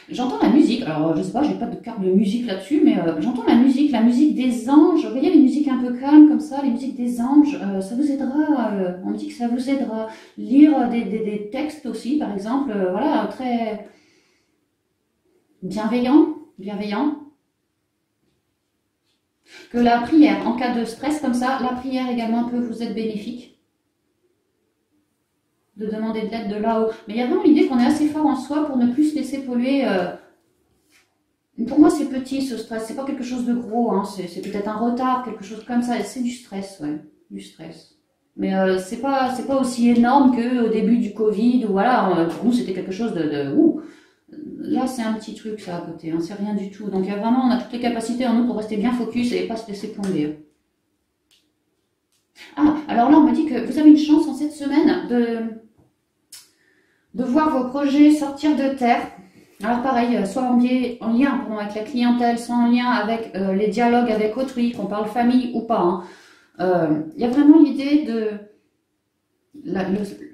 j'entends la musique, alors je sais pas, j'ai pas de carte de musique là-dessus, mais j'entends la musique des anges. Vous voyez les musiques un peu calmes comme ça, les musiques des anges, ça vous aidera, on me dit que ça vous aidera. Lire des textes aussi, par exemple, voilà, très bienveillant. Que la prière, en cas de stress comme ça, la prière également peut vous être bénéfique. De demander de l'aide de là-haut. Mais il y a vraiment l'idée qu'on est assez fort en soi pour ne plus se laisser polluer. Pour moi, c'est petit ce stress, c'est pas quelque chose de gros, hein. C'est peut-être un retard, quelque chose comme ça. C'est du stress, ouais, du stress. Mais c'est pas aussi énorme qu'au début du Covid, ou voilà, pour nous c'était quelque chose Là, c'est un petit truc ça à côté, hein, c'est rien du tout. Donc, il y a vraiment, on a toutes les capacités en nous pour rester bien focus et pas se laisser plomber. Ah, alors là, on me dit que vous avez une chance en cette semaine de voir vos projets sortir de terre. Alors pareil, soit en lien avec la clientèle, soit en lien avec les dialogues avec autrui, qu'on parle famille ou pas. Hein. Y a vraiment l'idée de...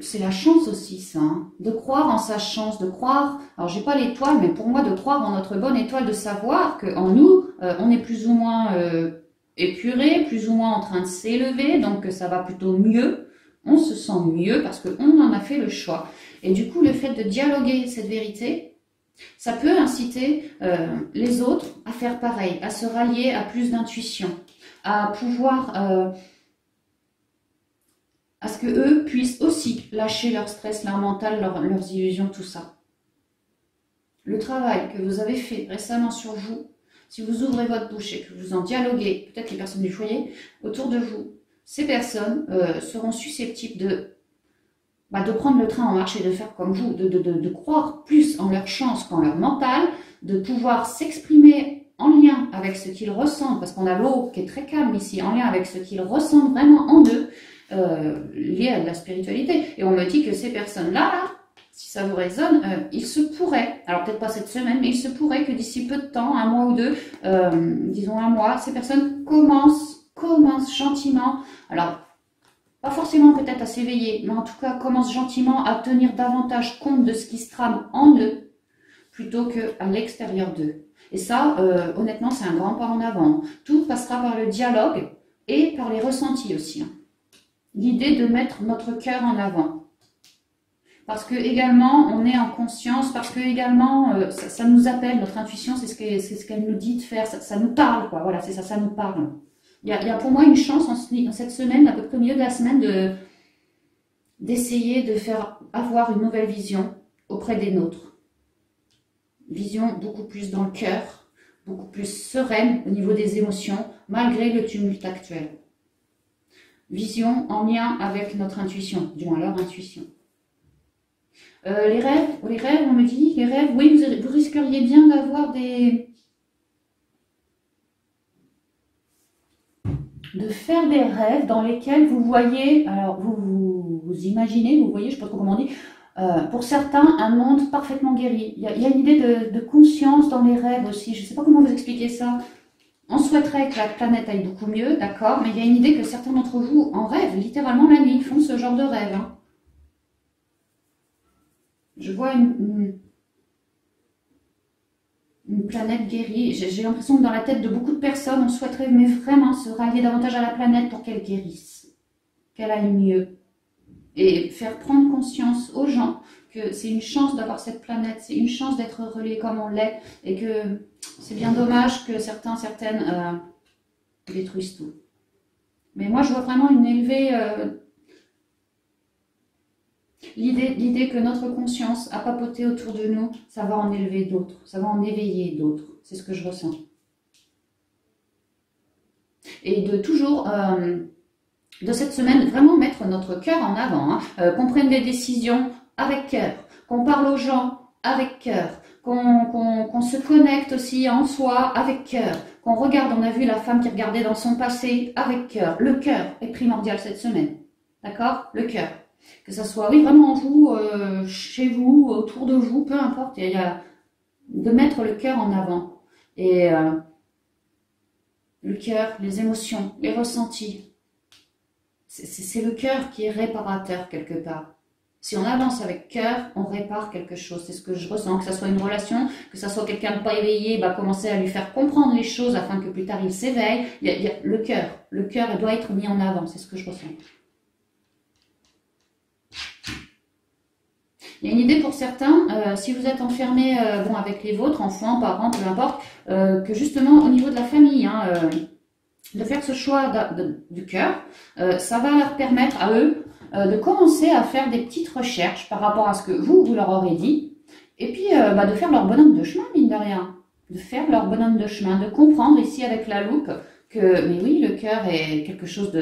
c'est la chance aussi, ça. Hein, de croire en sa chance, de croire... Alors j'ai pas l'étoile, mais pour moi, de croire en notre bonne étoile, de savoir qu'en nous, on est plus ou moins épuré, plus ou moins en train de s'élever, donc ça va plutôt mieux. On se sent mieux parce qu'on en a fait le choix. Et du coup, le fait de dialoguer cette vérité, ça peut inciter les autres à faire pareil, à se rallier à plus d'intuition, à pouvoir, à ce qu'eux puissent aussi lâcher leur stress, leur mental, leurs illusions, tout ça. Le travail que vous avez fait récemment sur vous, si vous ouvrez votre bouche et que vous en dialoguez, peut-être les personnes du foyer, autour de vous, ces personnes seront susceptibles de prendre le train en marche et de faire comme vous, de croire plus en leur chance qu'en leur mental, de pouvoir s'exprimer en lien avec ce qu'ils ressentent, parce qu'on a l'eau qui est très calme ici, en lien avec ce qu'ils ressentent vraiment en eux, lié à de la spiritualité. Et on me dit que ces personnes-là, si ça vous résonne, il se pourrait, alors peut-être pas cette semaine, mais il se pourrait que d'ici peu de temps, un mois ou deux, disons un mois, ces personnes commencent gentiment, alors pas forcément peut-être à s'éveiller, mais en tout cas commencent gentiment à tenir davantage compte de ce qui se trame en eux, plutôt qu'à l'extérieur d'eux. Et ça, honnêtement, c'est un grand pas en avant. Tout passera par le dialogue et par les ressentis aussi. Hein. L'idée de mettre notre cœur en avant. Parce que également, on est en conscience, parce que également, ça nous appelle, notre intuition, c'est ce qu'elle nous dit de faire, ça nous parle, quoi. Voilà, c'est ça, ça nous parle. Il y a pour moi une chance en cette semaine, à peu près au milieu de la semaine, d'essayer de faire avoir une nouvelle vision auprès des nôtres. Vision beaucoup plus dans le cœur, beaucoup plus sereine au niveau des émotions, malgré le tumulte actuel. Vision en lien avec notre intuition, du moins leur intuition. Les rêves, on me dit, les rêves, oui, vous risqueriez bien d'avoir de faire des rêves dans lesquels vous voyez, alors vous imaginez, vous voyez, je ne sais pas trop comment on dit, pour certains, un monde parfaitement guéri. Il y a une idée de conscience dans les rêves aussi, je ne sais pas comment vous expliquer ça. On souhaiterait que la planète aille beaucoup mieux, d'accord, mais il y a une idée que certains d'entre vous en rêvent, littéralement la nuit, font ce genre de rêve. Hein. Je vois une planète guérie. J'ai l'impression que dans la tête de beaucoup de personnes, on souhaiterait mais vraiment se rallier davantage à la planète pour qu'elle guérisse, qu'elle aille mieux. Et faire prendre conscience aux gens que c'est une chance d'avoir cette planète, c'est une chance d'être relié comme on l'est, et que c'est bien dommage que certaines détruisent tout. Mais moi, je vois vraiment une élevée... L'idée que notre conscience a papoté autour de nous, ça va en élever d'autres, ça va en éveiller d'autres. C'est ce que je ressens. Et de toujours, de cette semaine, vraiment mettre notre cœur en avant, hein, qu'on prenne des décisions avec cœur, qu'on parle aux gens avec cœur, qu'on se connecte aussi en soi avec cœur, qu'on regarde, on a vu la femme qui regardait dans son passé avec cœur. Le cœur est primordial cette semaine, d'accord? Le cœur. Que ça soit, oui, vraiment en vous, chez vous, autour de vous, peu importe, il y a de mettre le cœur en avant. Et le cœur, les émotions, les ressentis, c'est le cœur qui est réparateur quelque part. Si on avance avec cœur, on répare quelque chose. C'est ce que je ressens, que ça soit une relation, que ça soit quelqu'un de pas éveillé, commencer à lui faire comprendre les choses afin que plus tard il s'éveille. Il y a le cœur. Le cœur doit être mis en avant, c'est ce que je ressens. Il y a une idée pour certains, si vous êtes enfermé avec les vôtres, enfants, parents, peu importe, que justement au niveau de la famille, de faire ce choix du cœur, ça va leur permettre à eux de commencer à faire des petites recherches par rapport à ce que vous leur aurez dit, et puis de faire leur bonhomme de chemin, mine de rien, de faire leur bonhomme de chemin, de comprendre ici avec la loupe que, mais oui, le cœur est quelque chose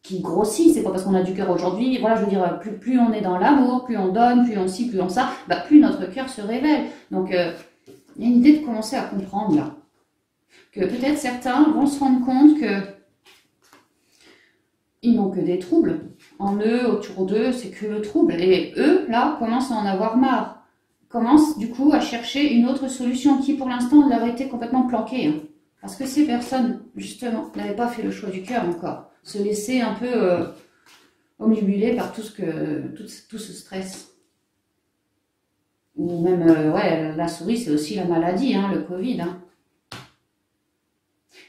qui grossit, c'est pas parce qu'on a du cœur aujourd'hui, voilà, je veux dire, plus on est dans l'amour, plus on donne, plus on ci, plus on ça, plus notre cœur se révèle. Donc, il y a une idée de commencer à comprendre là, que peut-être certains vont se rendre compte que ils n'ont que des troubles. En eux, autour d'eux, c'est que le trouble. Et eux, là, commencent à en avoir marre. Commencent, du coup, à chercher une autre solution qui, pour l'instant, leur était complètement planquée. Hein. Parce que ces personnes, justement, n'avaient pas fait le choix du cœur encore. Se laisser un peu omnubilé par tout ce stress. Ou même, la souris, c'est aussi la maladie, hein, le Covid. Hein.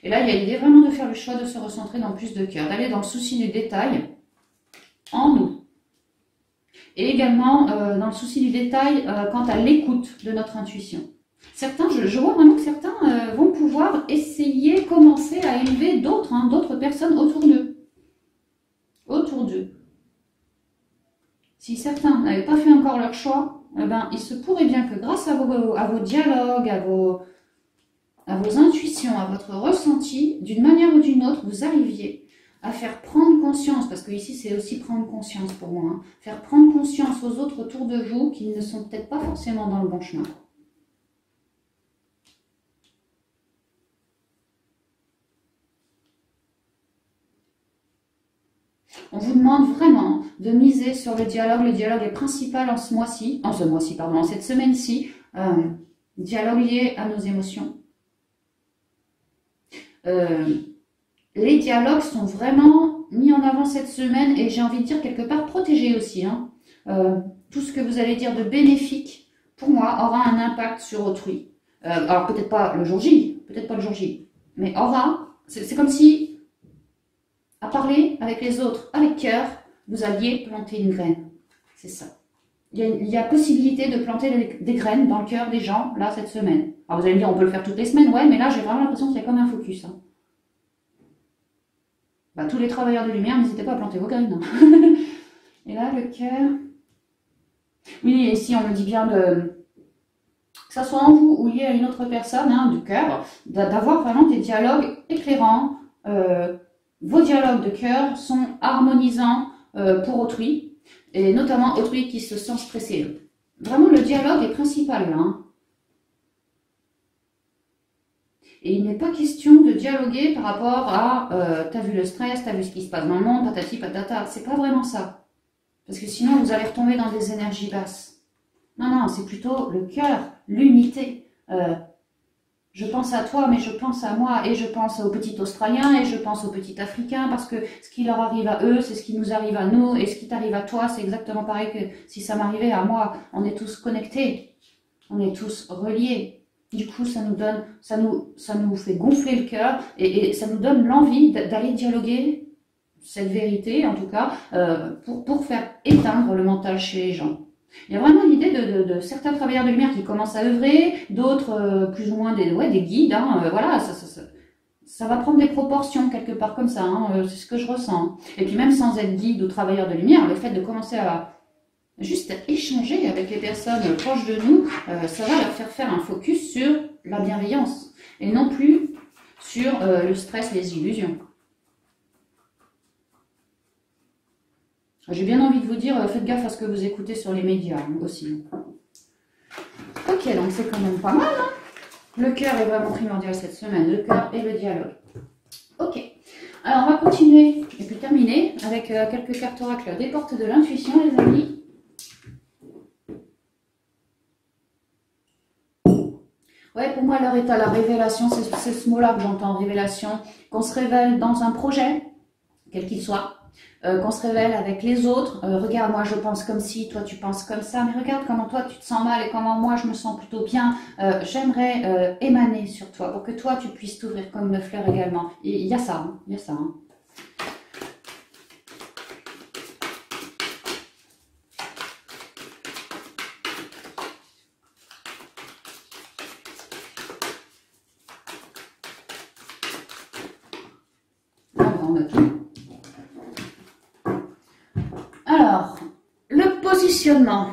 Et là, il y a l'idée vraiment de faire le choix de se recentrer dans plus de cœur, d'aller dans le souci du détail en nous. Et également dans le souci du détail quant à l'écoute de notre intuition. Certains, je vois vraiment que certains vont pouvoir essayer, commencer à élever d'autres personnes autour d'eux. Autour d'eux. Si certains n'avaient pas fait encore leur choix, il se pourrait bien que grâce à vos dialogues, à vos intuitions, à votre ressenti, d'une manière ou d'une autre, vous arriviez à faire prendre conscience, parce que ici c'est aussi prendre conscience pour moi, hein, faire prendre conscience aux autres autour de vous qui ne sont peut-être pas forcément dans le bon chemin. On vous demande vraiment de miser sur le dialogue. Le dialogue est principal en cette semaine-ci, dialogue lié à nos émotions. Les dialogues sont vraiment mis en avant cette semaine et j'ai envie de dire quelque part protégés aussi. Hein. Tout ce que vous allez dire de bénéfique, pour moi, aura un impact sur autrui. Alors peut-être pas le jour J, mais aura, c'est comme si, à parler avec les autres, avec cœur, vous alliez planter une graine. C'est ça. Il y a possibilité de planter des graines dans le cœur des gens, là, cette semaine. Alors vous allez me dire, on peut le faire toutes les semaines, ouais, mais là, j'ai vraiment l'impression qu'il y a comme un focus. Hein. Tous les travailleurs de lumière, n'hésitez pas à planter vos graines. Hein. Et là, le cœur... Oui, et ici, on me dit bien que ça soit en vous ou lié à une autre personne, hein, du cœur, d'avoir vraiment des dialogues éclairants. Vos dialogues de cœur sont harmonisants pour autrui, et notamment autrui qui se sent stressé. Vraiment, le dialogue est principal là. Hein. Et il n'est pas question de dialoguer par rapport à t'as vu le stress, t'as vu ce qui se passe dans le monde, patati patata. C'est pas vraiment ça. Parce que sinon, vous allez retomber dans des énergies basses. Non, c'est plutôt le cœur, l'unité. Je pense à toi, mais je pense à moi, et je pense au petit Australien, et je pense au petit Africain, parce que ce qui leur arrive à eux, c'est ce qui nous arrive à nous, et ce qui t'arrive à toi, c'est exactement pareil que si ça m'arrivait à moi. On est tous connectés, on est tous reliés. Du coup, ça nous fait gonfler le cœur, et ça nous donne l'envie d'aller dialoguer cette vérité, en tout cas, pour faire éteindre le mental chez les gens. Il y a vraiment l'idée de certains travailleurs de lumière qui commencent à œuvrer, d'autres plus ou moins des guides. Hein, voilà, ça va prendre des proportions quelque part comme ça. Hein, c'est ce que je ressens. Et puis même sans être guide ou travailleur de lumière, le fait de commencer à Juste échanger avec les personnes proches de nous, ça va leur faire un focus sur la bienveillance et non plus sur le stress, les illusions. J'ai bien envie de vous dire, faites gaffe à ce que vous écoutez sur les médias aussi. Ok, donc c'est quand même pas mal. Hein, le cœur est vraiment primordial cette semaine, le cœur et le dialogue. Ok, alors on va continuer et puis terminer avec quelques cartes oracles des portes de l'intuition, les amis. Ouais, pour moi, l'heure est à la révélation. C'est ce mot-là que j'entends, révélation. Qu'on se révèle dans un projet, quel qu'il soit. Qu'on se révèle avec les autres. Regarde, moi, je pense comme ci, toi, tu penses comme ça. Mais regarde comment toi, tu te sens mal et comment moi, je me sens plutôt bien. J'aimerais émaner sur toi pour que toi, tu puisses t'ouvrir comme une fleur également. Il y a ça, hein, il y a ça. Hein. Alors, le positionnement.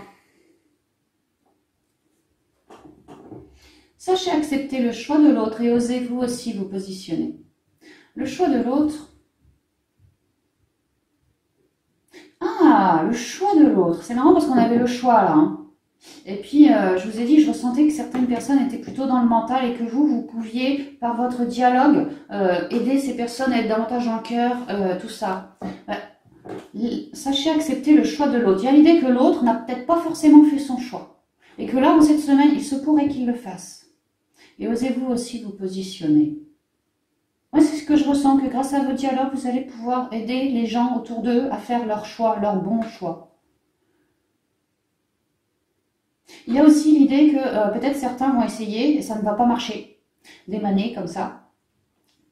Sachez accepter le choix de l'autre et osez vous aussi vous positionner. Le choix de l'autre. Ah, le choix de l'autre. C'est marrant parce qu'on avait le choix là. Hein. Et puis, je vous ai dit, je ressentais que certaines personnes étaient plutôt dans le mental et que vous pouviez, par votre dialogue, aider ces personnes à être davantage dans le cœur, tout ça. Sachez accepter le choix de l'autre. Il y a l'idée que l'autre n'a peut-être pas forcément fait son choix. Et que là, en cette semaine, il se pourrait qu'il le fasse. Et osez-vous aussi vous positionner. Moi, c'est ce que je ressens, que grâce à vos dialogues, vous allez pouvoir aider les gens autour d'eux à faire leur choix, leur bon choix. Il y a aussi l'idée que peut-être certains vont essayer et ça ne va pas marcher, d'émaner comme ça.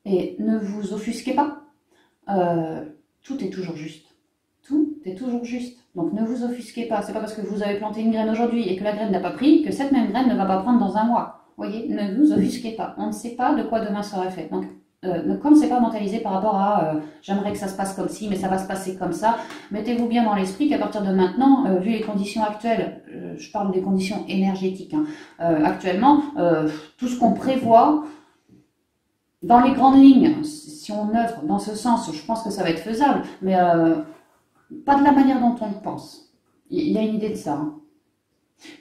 Et ne vous offusquez pas. Tout est toujours juste. Tout est toujours juste. Donc ne vous offusquez pas. C'est pas parce que vous avez planté une graine aujourd'hui et que la graine n'a pas pris que cette même graine ne va pas prendre dans un mois. Voyez, ne vous offusquez pas. On ne sait pas de quoi demain sera fait. Donc ne commencez pas à mentaliser par rapport à j'aimerais que ça se passe comme ci, mais ça va se passer comme ça. Mettez-vous bien dans l'esprit qu'à partir de maintenant, vu les conditions actuelles, je parle des conditions énergétiques, hein, actuellement, tout ce qu'on prévoit, dans les grandes lignes, si on œuvre dans ce sens, je pense que ça va être faisable, mais pas de la manière dont on le pense. Il y a une idée de ça. Hein.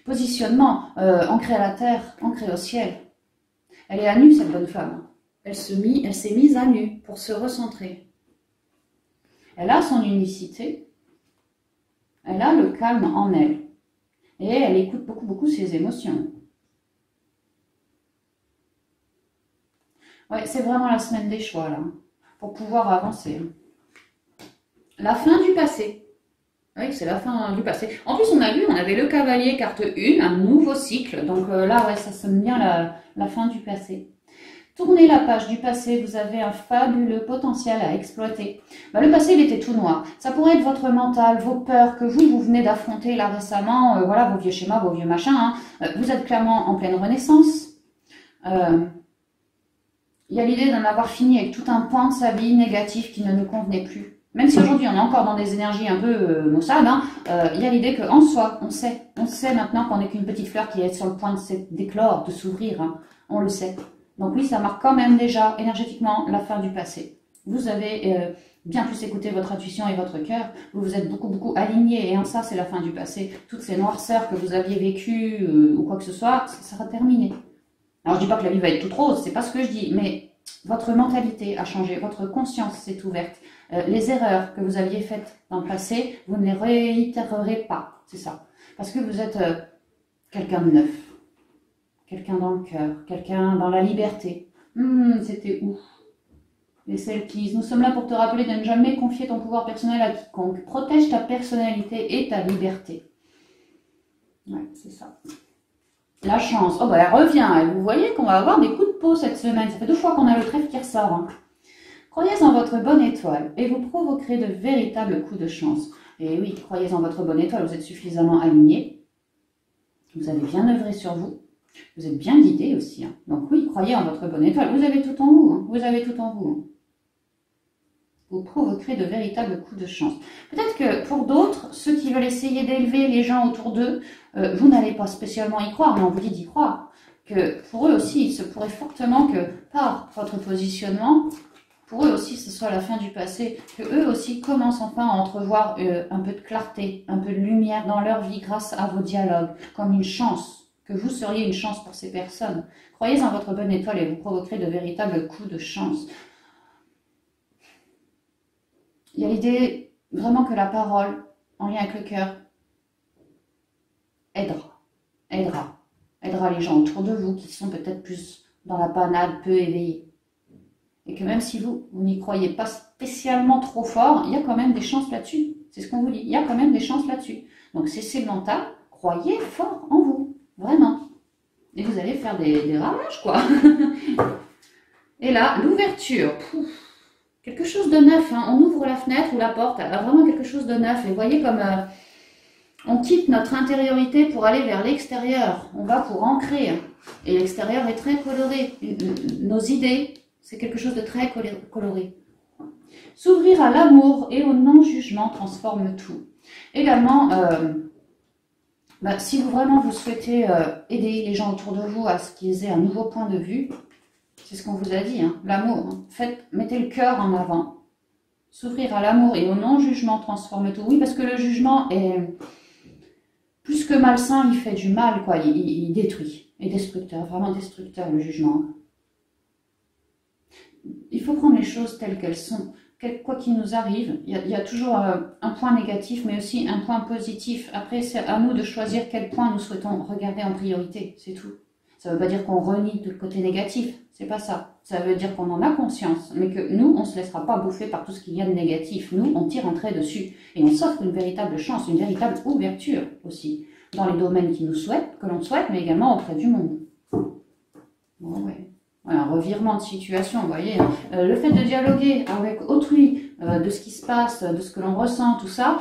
Positionnement, ancré à la terre, ancré au ciel. Elle est à nu, cette bonne femme. Elle s'est mise à nu pour se recentrer. Elle a son unicité. Elle a le calme en elle. Et elle écoute beaucoup ses émotions. Ouais, c'est vraiment la semaine des choix, là, pour pouvoir avancer. La fin du passé. Oui, c'est la fin du passé. En plus, on a vu, on avait le cavalier, carte 1, un nouveau cycle. Donc là, ouais, ça sonne bien la fin du passé. Tournez la page du passé, vous avez un fabuleux potentiel à exploiter. Le passé, il était tout noir. Ça pourrait être votre mental, vos peurs que vous venez d'affronter là récemment, voilà, vos vieux schémas, vos vieux machins. Hein. Vous êtes clairement en pleine renaissance. Il y a l'idée d'en avoir fini avec tout un pan de sa vie négatif qui ne nous convenait plus. Même si aujourd'hui on est encore dans des énergies un peu maussades, hein, il y a l'idée qu'en soi, on sait maintenant qu'on n'est qu'une petite fleur qui est sur le point d'éclore, de s'ouvrir, hein, on le sait. Donc oui, ça marque quand même déjà énergétiquement la fin du passé. Vous avez bien plus écouté votre intuition et votre cœur, vous vous êtes beaucoup aligné, et en ça c'est la fin du passé. Toutes ces noirceurs que vous aviez vécues ou quoi que ce soit, ça sera terminé. Alors je dis pas que la vie va être toute rose, c'est pas ce que je dis, mais votre mentalité a changé, votre conscience s'est ouverte. Les erreurs que vous aviez faites dans le passé, vous ne les réitérerez pas, c'est ça. Parce que vous êtes quelqu'un de neuf, quelqu'un dans le cœur, quelqu'un dans la liberté. C'était où? Les selkies, nous sommes là pour te rappeler de ne jamais confier ton pouvoir personnel à quiconque. Protège ta personnalité et ta liberté. Ouais, c'est ça. La chance, oh elle revient, vous voyez qu'on va avoir des coups de peau cette semaine, ça fait 2 fois qu'on a le trèfle qui ressort. Hein. Croyez en votre bonne étoile et vous provoquerez de véritables coups de chance. Et oui, croyez en votre bonne étoile, vous êtes suffisamment aligné, vous avez bien œuvré sur vous, vous êtes bien guidé aussi. Hein. Donc oui, croyez en votre bonne étoile, vous avez tout en vous, hein. Vous avez tout en vous. Hein. vous provoquerez de véritables coups de chance. Peut-être que pour d'autres, ceux qui veulent essayer d'élever les gens autour d'eux, vous n'allez pas spécialement y croire, mais on vous dit d'y croire. Que pour eux aussi, il se pourrait fortement que par votre positionnement, pour eux aussi, ce soit la fin du passé, que eux aussi commencent enfin à entrevoir un peu de clarté, un peu de lumière dans leur vie grâce à vos dialogues, comme une chance, que vous seriez une chance pour ces personnes. Croyez en votre bonne étoile et vous provoquerez de véritables coups de chance. Il y a l'idée vraiment que la parole, en lien avec le cœur, aidera les gens autour de vous qui sont peut-être plus dans la panade, peu éveillés. Et que même si vous n'y croyez pas spécialement trop fort, il y a quand même des chances là-dessus. C'est ce qu'on vous dit, il y a quand même des chances là-dessus. Donc cessez le mental, croyez fort en vous, vraiment. Et vous allez faire des ravages, quoi. Et là, l'ouverture, quelque chose de neuf, hein. On ouvre la fenêtre ou la porte, vraiment quelque chose de neuf. Et vous voyez comme on quitte notre intériorité pour aller vers l'extérieur. On va pour ancrer. Et l'extérieur est très coloré. Nos idées, c'est quelque chose de très coloré. S'ouvrir à l'amour et au non-jugement transforme tout. Également, si vraiment vous souhaitez aider les gens autour de vous à ce qu'ils aient un nouveau point de vue, c'est ce qu'on vous a dit, hein, l'amour. Hein. Mettez le cœur en avant. S'ouvrir à l'amour et au non-jugement transforme tout. Oui, parce que le jugement est plus que malsain, il fait du mal, quoi. Il détruit. Il est destructeur, vraiment destructeur, le jugement. Il faut prendre les choses telles qu'elles sont. Quoi qu'il nous arrive, il y a toujours un point négatif, mais aussi un point positif. Après, c'est à nous de choisir quel point nous souhaitons regarder en priorité, c'est tout. Ça ne veut pas dire qu'on renie tout le côté négatif, c'est pas ça. Ça veut dire qu'on en a conscience, mais que nous, on ne se laissera pas bouffer par tout ce qu'il y a de négatif. Nous, on tire un trait dessus et on s'offre une véritable chance, une véritable ouverture aussi, dans les domaines que l'on souhaite, mais également auprès du monde. Bon, ouais. Un revirement de situation, vous voyez. Le fait de dialoguer avec autrui, de ce qui se passe, de ce que l'on ressent, tout ça,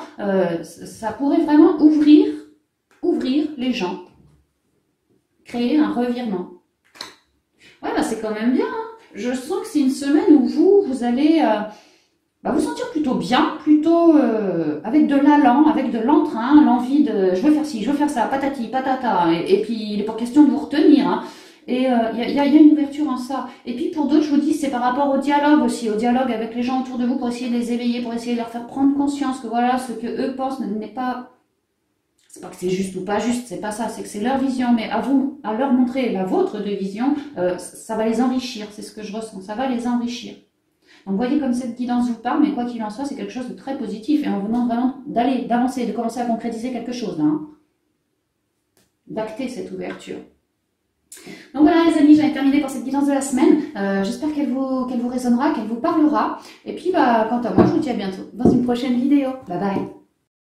ça pourrait vraiment ouvrir les gens. Créer un revirement. Ouais, c'est quand même bien. Hein. Je sens que c'est une semaine où vous allez vous sentir plutôt bien, plutôt avec de l'allant, avec de l'entrain, l'envie de je veux faire ci, je veux faire ça, patati, patata. Et puis, il n'est pas question de vous retenir. Hein. Et il y a une ouverture en ça. Et puis pour d'autres, je vous dis, c'est par rapport au dialogue aussi, au dialogue avec les gens autour de vous pour essayer de les éveiller, pour essayer de leur faire prendre conscience que voilà, ce que eux pensent n'est pas... C'est pas que c'est juste ou pas juste, c'est pas ça, c'est que c'est leur vision. Mais à vous, à leur montrer la vôtre de vision, ça va les enrichir, c'est ce que je ressens, ça va les enrichir. Donc vous voyez comme cette guidance vous parle, mais quoi qu'il en soit, c'est quelque chose de très positif. Et on vous demande vraiment d'avancer, de commencer à concrétiser quelque chose là. Hein. D'acter cette ouverture. Donc voilà les amis, j'en ai terminé pour cette guidance de la semaine. J'espère qu'elle vous résonnera, qu'elle vous parlera. Et puis quant à moi, je vous dis à bientôt dans une prochaine vidéo. Bye bye.